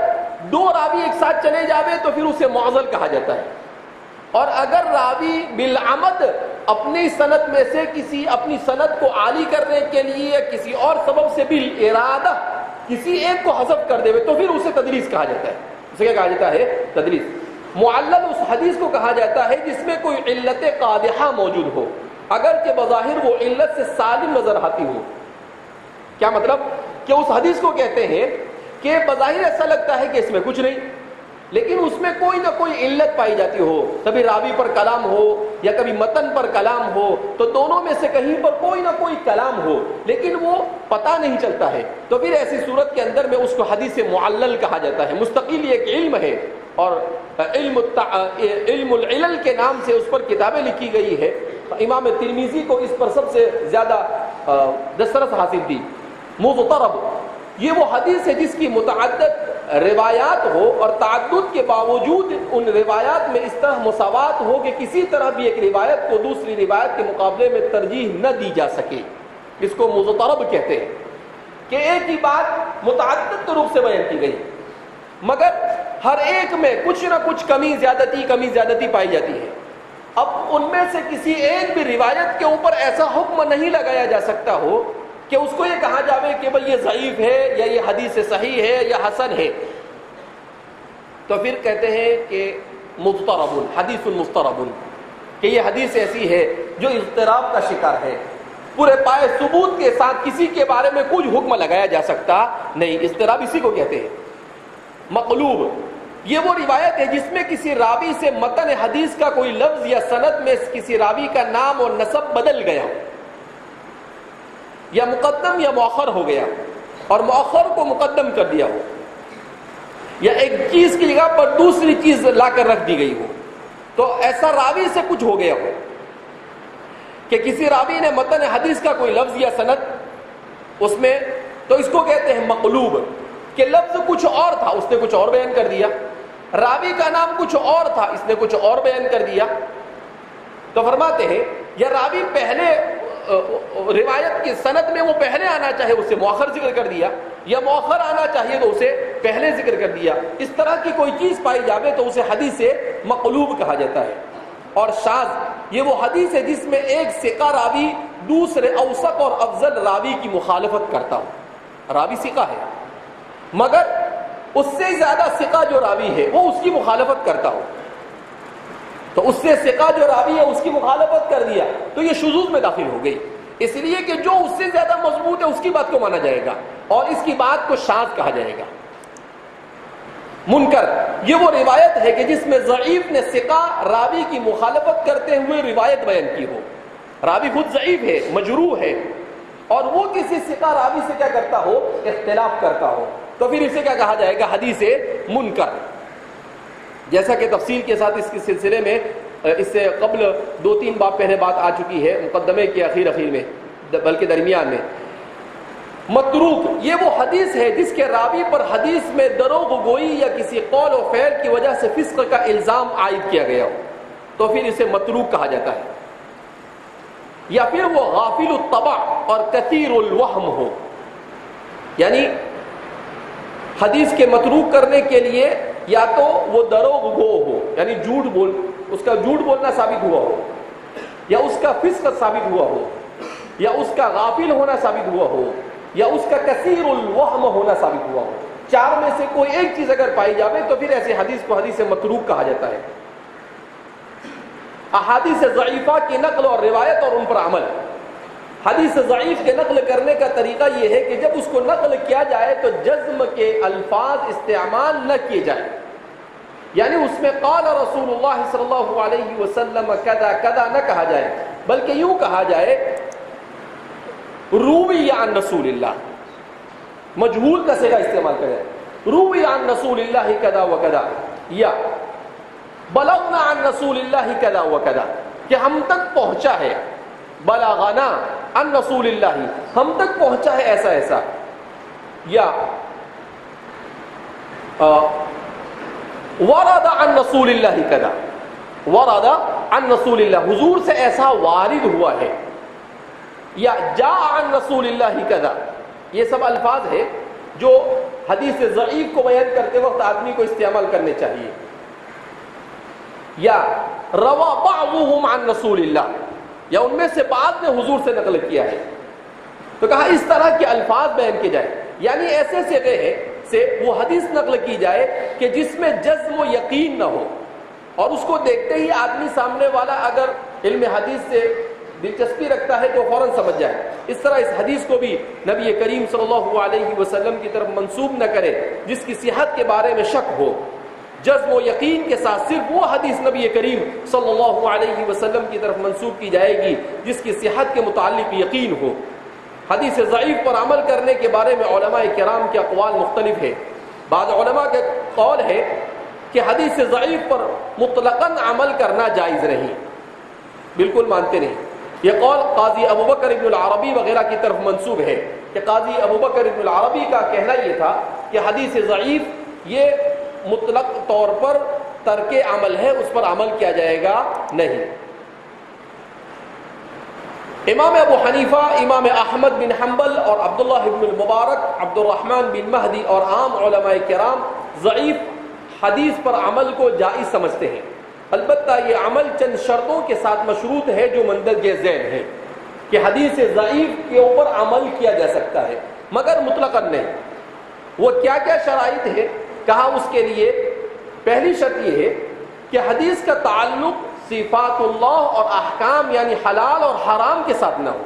دو راوی ایک ساتھ چلے جاوے تو پھر اسے معضل کہا جاتا ہے. اور اگر راوی بالعمد اپنی سند میں سے کسی اپنی سند کو عالی کرنے کے لیے کسی اور سبب سے بالارادہ کسی ایک کو حذف کر دے تو پھر اسے تدلیس کہا جاتا ہے. اسے کیا کہا جاتا ہے؟ تدلیس. معلل اس حدیث کو کہا جاتا ہے جس میں کوئی علت قادحہ موجود ہو، اگرچہ بظاہر وہ علت سے سالم نظر آتی ہو. کیا مطلب؟ کہ اس حدیث کو کہتے ہیں کہ بظاہر ایسا لگتا ہے کہ اس میں کچھ نہیں، لیکن اس میں کوئی نہ کوئی علت پائی جاتی ہو، کبھی راوی پر کلام ہو یا کبھی متن پر کلام ہو، تو دونوں میں سے کہیں پر کوئی نہ کوئی کلام ہو لیکن وہ پتہ نہیں چلتا ہے، تو پھر ایسی صورت کے اندر میں اس کو حدیث معلل کہا جاتا ہے. مستقل ایک علم ہے اور علم العلل کے نام سے اس پر کتابیں لکھی گئی ہے. امام ترمذی کو اس پر سب سے زیادہ دسترس حاصل تھی. مضطرب یہ وہ حدیث ہے جس کی متعدد روایات ہو اور تعدد کے باوجود ان روایات میں اس طرح مساوات ہو کہ کسی طرح بھی ایک روایت کو دوسری روایت کے مقابلے میں ترجیح نہ دی جا سکے. اس کو مضطرب کہتے ہیں کہ ایک ہی بات متعدد طرق سے بیان کی گئی مگر ہر ایک میں کچھ نہ کچھ کمی زیادتی پائی جاتی ہے. اب ان میں سے کسی ایک بھی روایت کے اوپر ایسا حکم نہیں لگایا جا سکتا ہو کہ اس کو یہ کہا جاوے کہ بھئی یہ ضعیف ہے یا یہ حدیث صحیح ہے یا حسن ہے. تو پھر کہتے ہیں کہ مضطرب، حدیث مضطرب، کہ یہ حدیث ایسی ہے جو اضطراب کا شکار ہے، پورے پائے ثبوت کے ساتھ کسی کے بارے میں کچھ حکم لگایا جا سکتا نہیں. اضطراب اسی کو کہتے ہیں. مقلوب یہ وہ روایت ہے جس میں کسی راوی سے متن حدیث کا کوئی لفظ یا سند میں کسی راوی کا نام اور نسب بدل گیا یا مقدم یا مؤخر ہو گیا اور مؤخر کو مقدم کر دیا ہو، یا ایک چیز کی جگہ پر دوسری چیز لا کر رکھ دی گئی ہو. تو ایسا راوی سے کچھ ہو گیا ہو کہ کسی راوی نے متن حدیث کا کوئی لفظ یا سند اس میں، تو اس کو کہتے ہیں مقلوب، کہ لفظ کچھ اور تھا اس نے کچھ اور بیان کر دیا، راوی کا نام کچھ اور تھا اس نے کچھ اور بیان کر دیا. تو فرماتے ہیں یا راوی پہلے روایت کی سند میں وہ پہلے آنا چاہے اسے مؤخر ذکر کر دیا، یا مؤخر آنا چاہیے تو اسے پہلے ذکر کر دیا. اس طرح کی کوئی چیز پائی جاوے تو اسے حدیث مقلوب کہا جاتا ہے. اور شاذ یہ وہ حدیث ہے جس میں ایک ثقہ راوی دوسرے اوثق اور افضل راوی کی مخالفت کرتا ہو. راوی ثقہ ہے مگر اس سے زیادہ ثقہ جو راوی ہے وہ اس کی مخالفت کرتا ہو، تو اس سے ثقہ جو راوی ہے اس کی مخالفت کر دیا تو یہ شذوذ میں داخل ہو گئی. اس لیے کہ جو اس سے زیادہ مضبوط ہے اس کی بات کو مانا جائے گا اور اس کی بات کو شاذ کہا جائے گا. منکر یہ وہ روایت ہے کہ جس میں ضعیف نے ثقہ راوی کی مخالفت کرتے ہوئے روایت بیان کی ہو. راوی خود ضعیف ہے، مجروح ہے، اور وہ کسی ثقہ راوی سے کیا کرتا ہو؟ اختلاف کرتا ہو، تو پھر اسے کیا کہا جائے گا؟ حدیث منکر. جیسا کہ تفصیل کے ساتھ اس کے سلسلے میں اس سے قبل 2-3 باب پہلے بات آ چکی ہے مقدمے کے اخیر میں، بلکہ درمیان میں. متروک یہ وہ حدیث ہے جس کے راوی پر حدیث میں دروغ گوئی یا کسی قول و فعل کی وجہ سے فسق کا الزام عائد کیا گیا ہو، تو پھر اسے متروک کہا جاتا ہے. یا پھر وہ غافل الطبع اور کثیر الوہم ہو، یعنی حدیث کے متروک کرنے کے لیے یا تو وہ دروغ گو ہو، یعنی اس کا جھوٹ بولنا ثابت ہوا ہو، یا اس کا فسق ثابت ہوا ہو، یا اس کا غافل ہونا ثابت ہوا ہو، یا اس کا کثیر الوہم ہونا ثابت ہوا ہو. 4 میں سے کوئی ایک چیز اگر پائی جاوے تو پھر ایسے حدیث کو حدیث متروک کہا جاتا ہے. احادیث ضعیفہ کی نقل اور روایت اور ان پر عمل. حدیث ضعیف کے نقل کرنے کا طریقہ یہ ہے کہ جب اس کو نقل کیا جائے تو جزم کے الفاظ استعمال نہ کیے جائیں، یعنی اس میں قال رسول اللہ صلی اللہ علیہ وسلم کذا کذا نہ کہا جائے، بلکہ یوں کہا جائے روی عن رسول اللہ، مجہول کا صیغہ استعمال کرے، روی عن رسول اللہ کذا و کذا، یا بلغنا عن رسول اللہ کذا و کذا، کہ ہم تک پہنچا ہے، بلغنا عن رسول اللہ ہم تک پہنچا ہے ایسا ایسا، یا ورد عن رسول اللہ کذا، ورد عن رسول اللہ حضور سے ایسا وارد ہوا ہے. یا جاء عن رسول اللہ کذا، یہ سب الفاظ ہیں جو حدیث ضعیف کو بیان کرتے وقت آدمی کو استعمال کرنے چاہیے. یا روا بعضهم عن رسول اللہ، یا ان میں سے بعض نے حضور سے نقل کیا ہے. تو کہا اس طرح کے الفاظ بیان کیے جائے، یعنی ایسے صیغے سے وہ حدیث نقل کی جائے کہ جس میں جزم و یقین نہ ہو، اور اس کو دیکھتے ہی آدمی سامنے والا اگر علم حدیث سے دلچسپی رکھتا ہے تو فوراً سمجھ جائے. اس طرح اس حدیث کو بھی نبی کریم صلی اللہ علیہ وسلم کی طرف منسوب نہ کرے جس کی صحت کے بارے میں شک ہو. جزم و یقین کے ساتھ صرف وہ حدیث نبی کریم صلی اللہ علیہ وسلم کی طرف منسوب کی جائے گی جس کی صحت کے متعلق یقین ہو. حدیث ضعیف پر عمل کرنے کے بارے میں علماء کرام کے اقوال مختلف ہیں. بعض علماء کا قول ہے کہ حدیث ضعیف پر مطلقاً عمل کرنا جائز نہیں، بالکل مانتے نہیں. یہ قول قاضی ابو بکر ابن العربی وغیرہ کی طرف منسوب ہے کہ قاضی ابو بکر ابن العربی کا کہنا یہ تھا کہ حدیث ضعیف یہ مطلق طور پر ترک عمل ہے، اس پر عمل کیا جائے گا نہیں. امام ابو حنیفہ، امام احمد بن حنبل اور عبداللہ بن المبارک، عبد الرحمن بن مہدی اور عام علماء کرام ضعیف حدیث پر عمل کو جائز سمجھتے ہیں. البتہ یہ عمل چند شرطوں کے ساتھ مشروط ہے جو مندرجہ ذیل ہے کہ حدیث ضعیف کے اوپر عمل کیا جا سکتا ہے مگر مطلقاً نہیں. وہ کیا کیا شرائط ہے؟ کہا اس کے لیے پہلی شرط یہ ہے کہ حدیث کا تعلق صفات اللہ اور احکام یعنی حلال اور حرام کے ساتھ نہ ہو،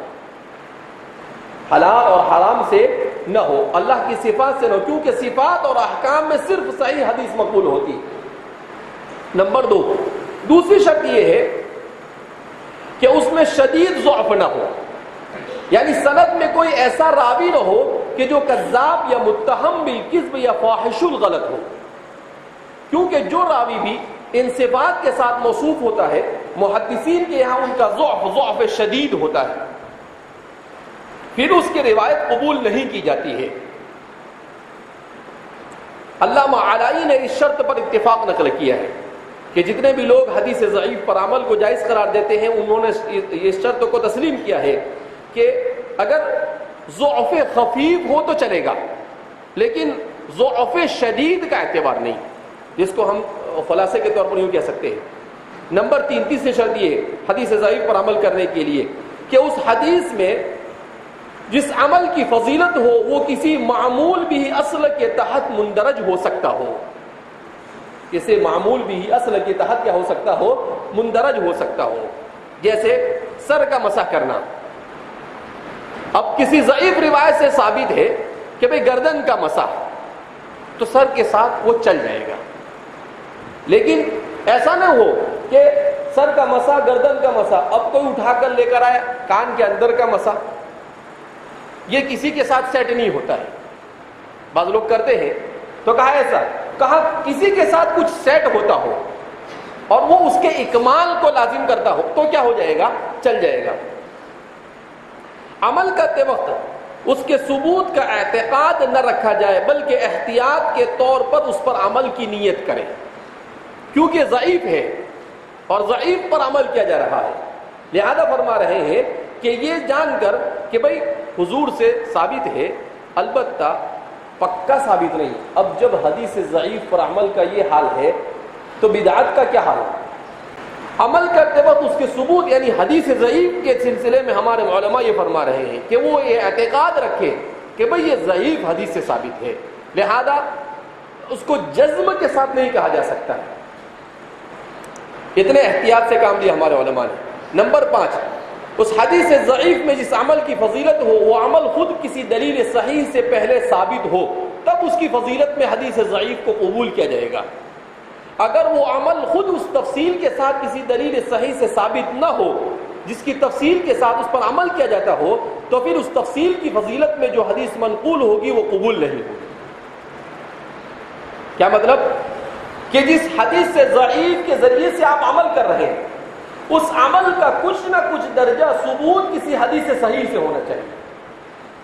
حلال اور حرام سے نہ ہو، اللہ کی صفات سے نہ ہو، کیونکہ صفات اور احکام میں صرف صحیح حدیث مقبول ہوتی ہے. نمبر دو، دوسری شرط یہ ہے کہ اس میں شدید ضعف نہ ہو، یعنی سند میں کوئی ایسا راوی نہ ہو کہ جو کذاب یا متہم بالکذب یا فاحش الغلط ہو، کیونکہ جو راوی بھی ان صفات کے ساتھ موصوف ہوتا ہے محدثین کے یہاں ان کا ضعف شدید ہوتا ہے، پھر اس کی روایت قبول نہیں کی جاتی ہے. علامہ علائی نے اس شرط پر اتفاق نقل کیا ہے کہ جتنے بھی لوگ حدیث ضعیف پر عمل کو جائز قرار دیتے ہیں انہوں نے اس شرط کو تسلیم کیا ہے کہ اگر ضعف خفیف ہو تو چلے گا لیکن ضعف شدید کا اعتبار نہیں، جس کو ہم خلاصے کے طور پر یوں کہہ سکتے ہیں. نمبر تین، تیسری شرط یہ ہے حدیث ضعیف پر عمل کرنے کے لیے کہ اس حدیث میں جس عمل کی فضیلت ہو وہ کسی معمول بھی اصل کے تحت مندرج ہو سکتا ہو، کسی معمول بھی اصل کے تحت کیا ہو سکتا ہو، مندرج ہو سکتا ہو. جیسے سر کا مسح کرنا، اب کسی ضعیف روایت سے ثابت ہے کہ بھئی گردن کا مسح تو سر کے ساتھ وہ چل جائے گا، لیکن ایسا نہ ہو کہ سر کا مسح گردن کا مسح اب کوئی اٹھا کر لے کر آئے کان کے اندر کا مسح، یہ کسی کے ساتھ سیٹ نہیں ہوتا ہے. بعض لوگ کرتے ہیں تو کہا ایسا، کہا کسی کے ساتھ کچھ سیٹ ہوتا ہو اور وہ اس کے اکمال کو لازم کرتا ہو تو کیا ہو جائے گا، چل جائے گا. عمل کرتے وقت اس کے ثبوت کا اعتقاد نہ رکھا جائے بلکہ احتیاط کے طور پر اس پر عمل کی نیت کرے، کیونکہ ضعیف ہے اور ضعیف پر عمل کیا جا رہا ہے. لہذا فرما رہے ہیں کہ یہ جان کر کہ بھئی حضور سے ثابت ہے البتہ پکا ثابت نہیں. اب جب حدیث ضعیف پر عمل کا یہ حال ہے تو بدعت کا کیا حال ہے؟ عمل کرتے وقت اس کے ثبوت یعنی حدیث ضعیف کے سلسلے میں ہمارے علماء یہ فرما رہے ہیں کہ وہ یہ اعتقاد رکھے کہ بھئی یہ ضعیف حدیث سے ثابت ہے، لہذا اس کو جزم کے ساتھ نہیں کہا جا سکتا ہے. اتنے احتیاط سے کام لیا ہمارے علماء نے. نمبر 5، اس حدیث ضعیف میں جس عمل کی فضیلت ہو وہ عمل خود کسی دلیل صحیح سے پہلے ثابت ہو، تب اس کی فضیلت میں حدیث ضعیف کو قبول کیا جائے گا. اگر وہ عمل خود اس تفصیل کے ساتھ کسی دلیل صحیح سے ثابت نہ ہو جس کی تفصیل کے ساتھ اس پر عمل کیا جاتا ہو تو پھر اس تفصیل کی فضیلت میں جو حدیث منقول ہوگی وہ قبول نہیں ہوگی. کیا مطلب؟ کہ جس حدیث سے ضعیف کے ذریعے سے آپ عمل کر رہے ہیں اس عمل کا کچھ نہ کچھ درجہ ثبوت کسی حدیث صحیح سے ہونا چاہیے.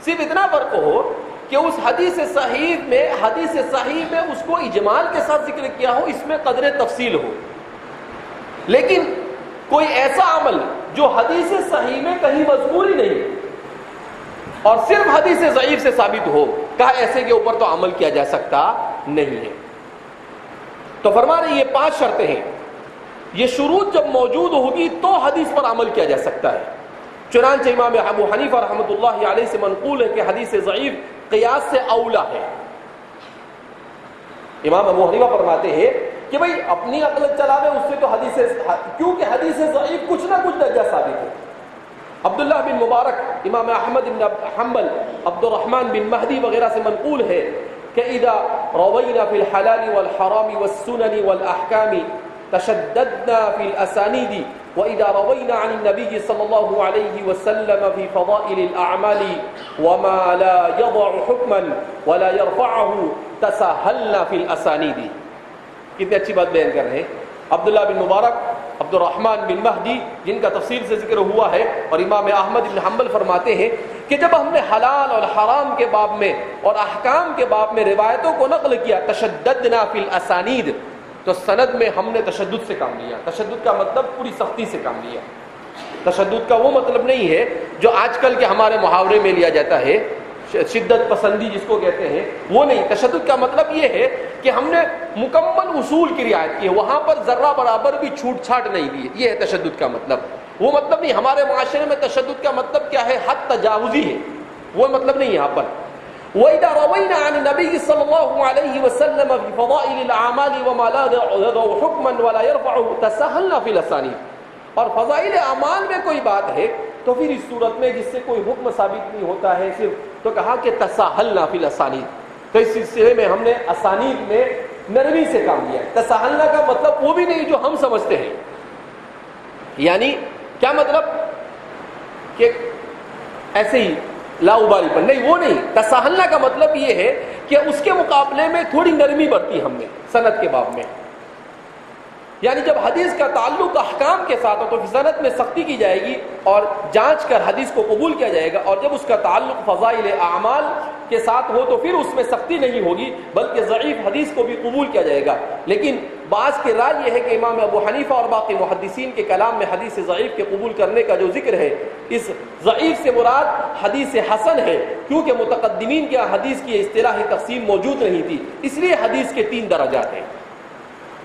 صرف اتنا فرق ہو کہ اس حدیث صحیح میں اس کو اجمال کے ساتھ ذکر کیا ہو، اس میں قدر تفصیل ہو، لیکن کوئی ایسا عمل جو حدیث صحیح میں کہیں مذکور ہی نہیں اور صرف حدیث ضعیف سے ثابت ہو، کہا ایسے کے اوپر تو عمل کیا جا سکتا نہیں ہے۔ تو فرما رہے یہ 5 شرطیں ہیں، یہ شروط جب موجود ہوگی تو حدیث پر عمل کیا جا سکتا ہے۔ چنانچہ امام ابو حنیفہ رحمۃ اللہ علیہ سے منقول ہے کہ حدیث ضعیف قیاس سے اولا ہے۔ امام ابو حنیفہ فرماتے ہیں کہ بھئی اپنی عقل چلاوے اس سے تو حدیث، کیونکہ حدیث ضعیف کچھ نہ کچھ درجہ ثابت ہے۔ عبداللہ بن مبارک، امام احمد بن حنبل، عبد الرحمن بن مہدی وغیرہ سے منقول ہے کہ اذا روینا فی الحلال والحرام والسنن والاحکام تشددنا فی الاسانید واذا روینا عن النبی صلی اللہ علیہ وسلم فی فضائل الاعمال وما لا یضع حکما ولا يرفعه تساہلنا فی الاسانید۔ کتنی اچھی بات بیان کر رہے ہیں۔ عبداللہ بن مبارک، عبد الرحمن بن مہدی، جن کا تفصیل سے ذکر ہوا ہے، اور امام احمد بن حنبل فرماتے ہیں کہ جب ہم نے حلال اور حرام کے باب میں اور احکام کے باب میں روایتوں کو نقل کیا، تشددنا فی الاسانید، تو سند میں ہم نے تشدد سے کام لیا۔ تشدد کا مطلب پوری سختی سے کام لیا۔ تشدد کا وہ مطلب نہیں ہے جو آج کل کے ہمارے محاورے میں لیا جاتا ہے، شدت پسندی جس کو کہتے ہیں، وہ نہیں۔ تشدد کا مطلب یہ ہے کہ ہم نے مکمل اصول کی رعایت کی ہے، وہاں پر ذرہ برابر بھی چھوٹ چھاٹ نہیں دی، یہ ہے تشدد کا مطلب۔ وہ مطلب نہیں، ہمارے معاشرے میں تشدد کا مطلب کیا ہے؟ حد تجاوزی ہے، وہ مطلب نہیں یہاں پر۔ وَإِذَا رَوَيْنَا عَنِ النَّبِيِّ صَلَّى اللَّهُ عَلَيْهِ وَسَلَّمَ فِي فَضَائِلِ الْأَعْمَالِ وَمَا لَا يَضَعُ حُكْمًا وَلَا يَرْفَعُهُ تَسَاهَلْنَا فِي الْأَسَانِيدِ، اور فضائل اعمال میں کوئی بات ہے تو پھر اس صورت میں جس سے کوئی حکم ثابت نہیں ہوتا ہے صرف، تو کہا کہ تساہلنا فی الاسانید، تو اس سلسلے میں ہم نے اسانید میں نرمی سے کام لیا ہے۔ تساہلنا کا مطلب وہ بھی نہیں جو ہم سمجھتے ہیں، یعنی کیا مطلب کہ ایسے ہی لاؤبالی پر نہیں، وہ نہیں۔ تساہلنا کا مطلب یہ ہے کہ اس کے مقابلے میں تھوڑی نرمی برتی ہم نے سند کے باب میں، یعنی جب حدیث کا تعلق احکام کے ساتھ ہو تو سند میں سختی کی جائے گی اور جانچ کر حدیث کو قبول کیا جائے گا، اور جب اس کا تعلق فضائل اعمال کے ساتھ ہو تو پھر اس میں سختی نہیں ہوگی بلکہ ضعیف حدیث کو بھی قبول کیا جائے گا۔ لیکن بعض کی رائے یہ ہے کہ امام ابو حنیفہ اور باقی محدثین کے کلام میں حدیث ضعیف کے قبول کرنے کا جو ذکر ہے، اس ضعیف سے مراد حدیث حسن ہے، کیونکہ متقدمین کے حدیث کی اصطلاحی تقسیم موجود نہیں تھی، اس لیے حدیث کے 3 درجات ہیں۔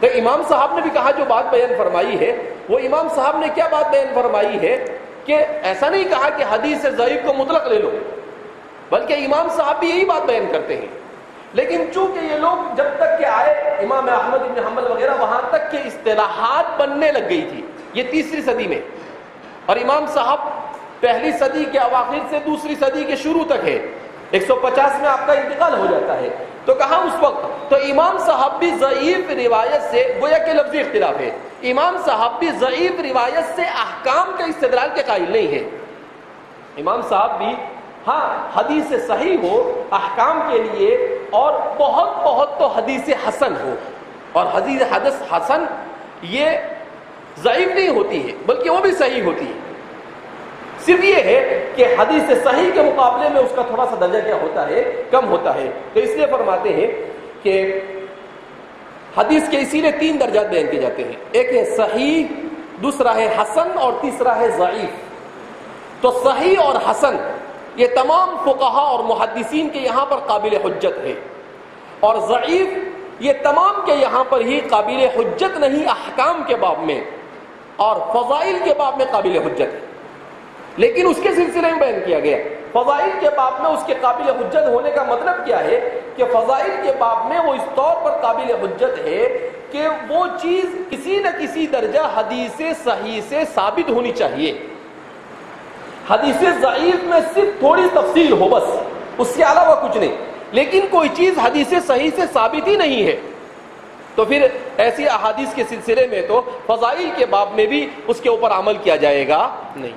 تو امام صاحب نے بھی کہا جو بات بیان فرمائی ہے، وہ امام صاحب نے کیا بات بیان فرمائی ہے کہ ایسا نہیں کہا کہ حدیث ضعیف کو مطلق لے لو، بلکہ امام صاحب بھی یہی بات بیان کرتے ہیں۔ لیکن چونکہ یہ لوگ جب تک کہ آئے امام احمد بن حنبل وغیرہ، وہاں تک کہ اصطلاحات بننے لگ گئی تھی، یہ 3ری صدی میں، اور امام صاحب 1 صدی کے اواخر سے 2 صدی کے شروع تک ہے، 150 میں آپ کا انتقال ہو جاتا ہے۔ تو کہا اس وقت تو امام صاحب بھی ضعیف روایت سے، گویا کہ لفظی اختلاف ہے، امام صاحب بھی ضعیف روایت سے احکام کا استدلال کے قائل نہیں ہے۔ امام صاحب بھی ہاں حدیث صحیح ہو احکام کے لیے، اور بہت تو حدیث حسن ہو، اور حدیث حسن یہ ضعیف نہیں ہوتی ہے بلکہ وہ بھی صحیح ہوتی ہے، صرف یہ ہے کہ حدیث صحیح کے مقابلے میں اس کا تھوڑا سا درجہ کیا ہوتا ہے؟ کم ہوتا ہے۔ تو اس لیے فرماتے ہیں کہ حدیث کے اسی لیے 3 درجات بیان کیے جاتے ہیں، ایک ہے صحیح، دوسرا ہے حسن، اور تیسرا ہے ضعیف۔ تو صحیح اور حسن یہ تمام فقہا اور محدثین کے یہاں پر قابل حجت ہے، اور ضعیف یہ تمام کے یہاں پر ہی قابل حجت نہیں احکام کے باب میں اور فضائل کے باب میں قابل حجت ہے، لیکن اس کے سلسلے میں بیان کیا گیا۔ فضائل کے باب میں اس کے قابل حجت ہونے کا مطلب کیا ہے کہ فضائل کے باب میں وہ اس طور پر قابل حجت ہے کہ وہ چیز کسی نہ کسی درجہ حدیث صحیح سے ثابت ہونی چاہیے۔ حدیث ضعیف میں صرف تھوڑی تفصیل ہو بس، اس کے علاوہ کچھ نہیں، لیکن کوئی چیز حدیث صحیح سے ثابت ہی نہیں ہے، تو پھر ایسی احادیث کے سلسلے میں تو فضائل کے باب میں بھی اس کے اوپر عمل کیا جائے گا نہیں۔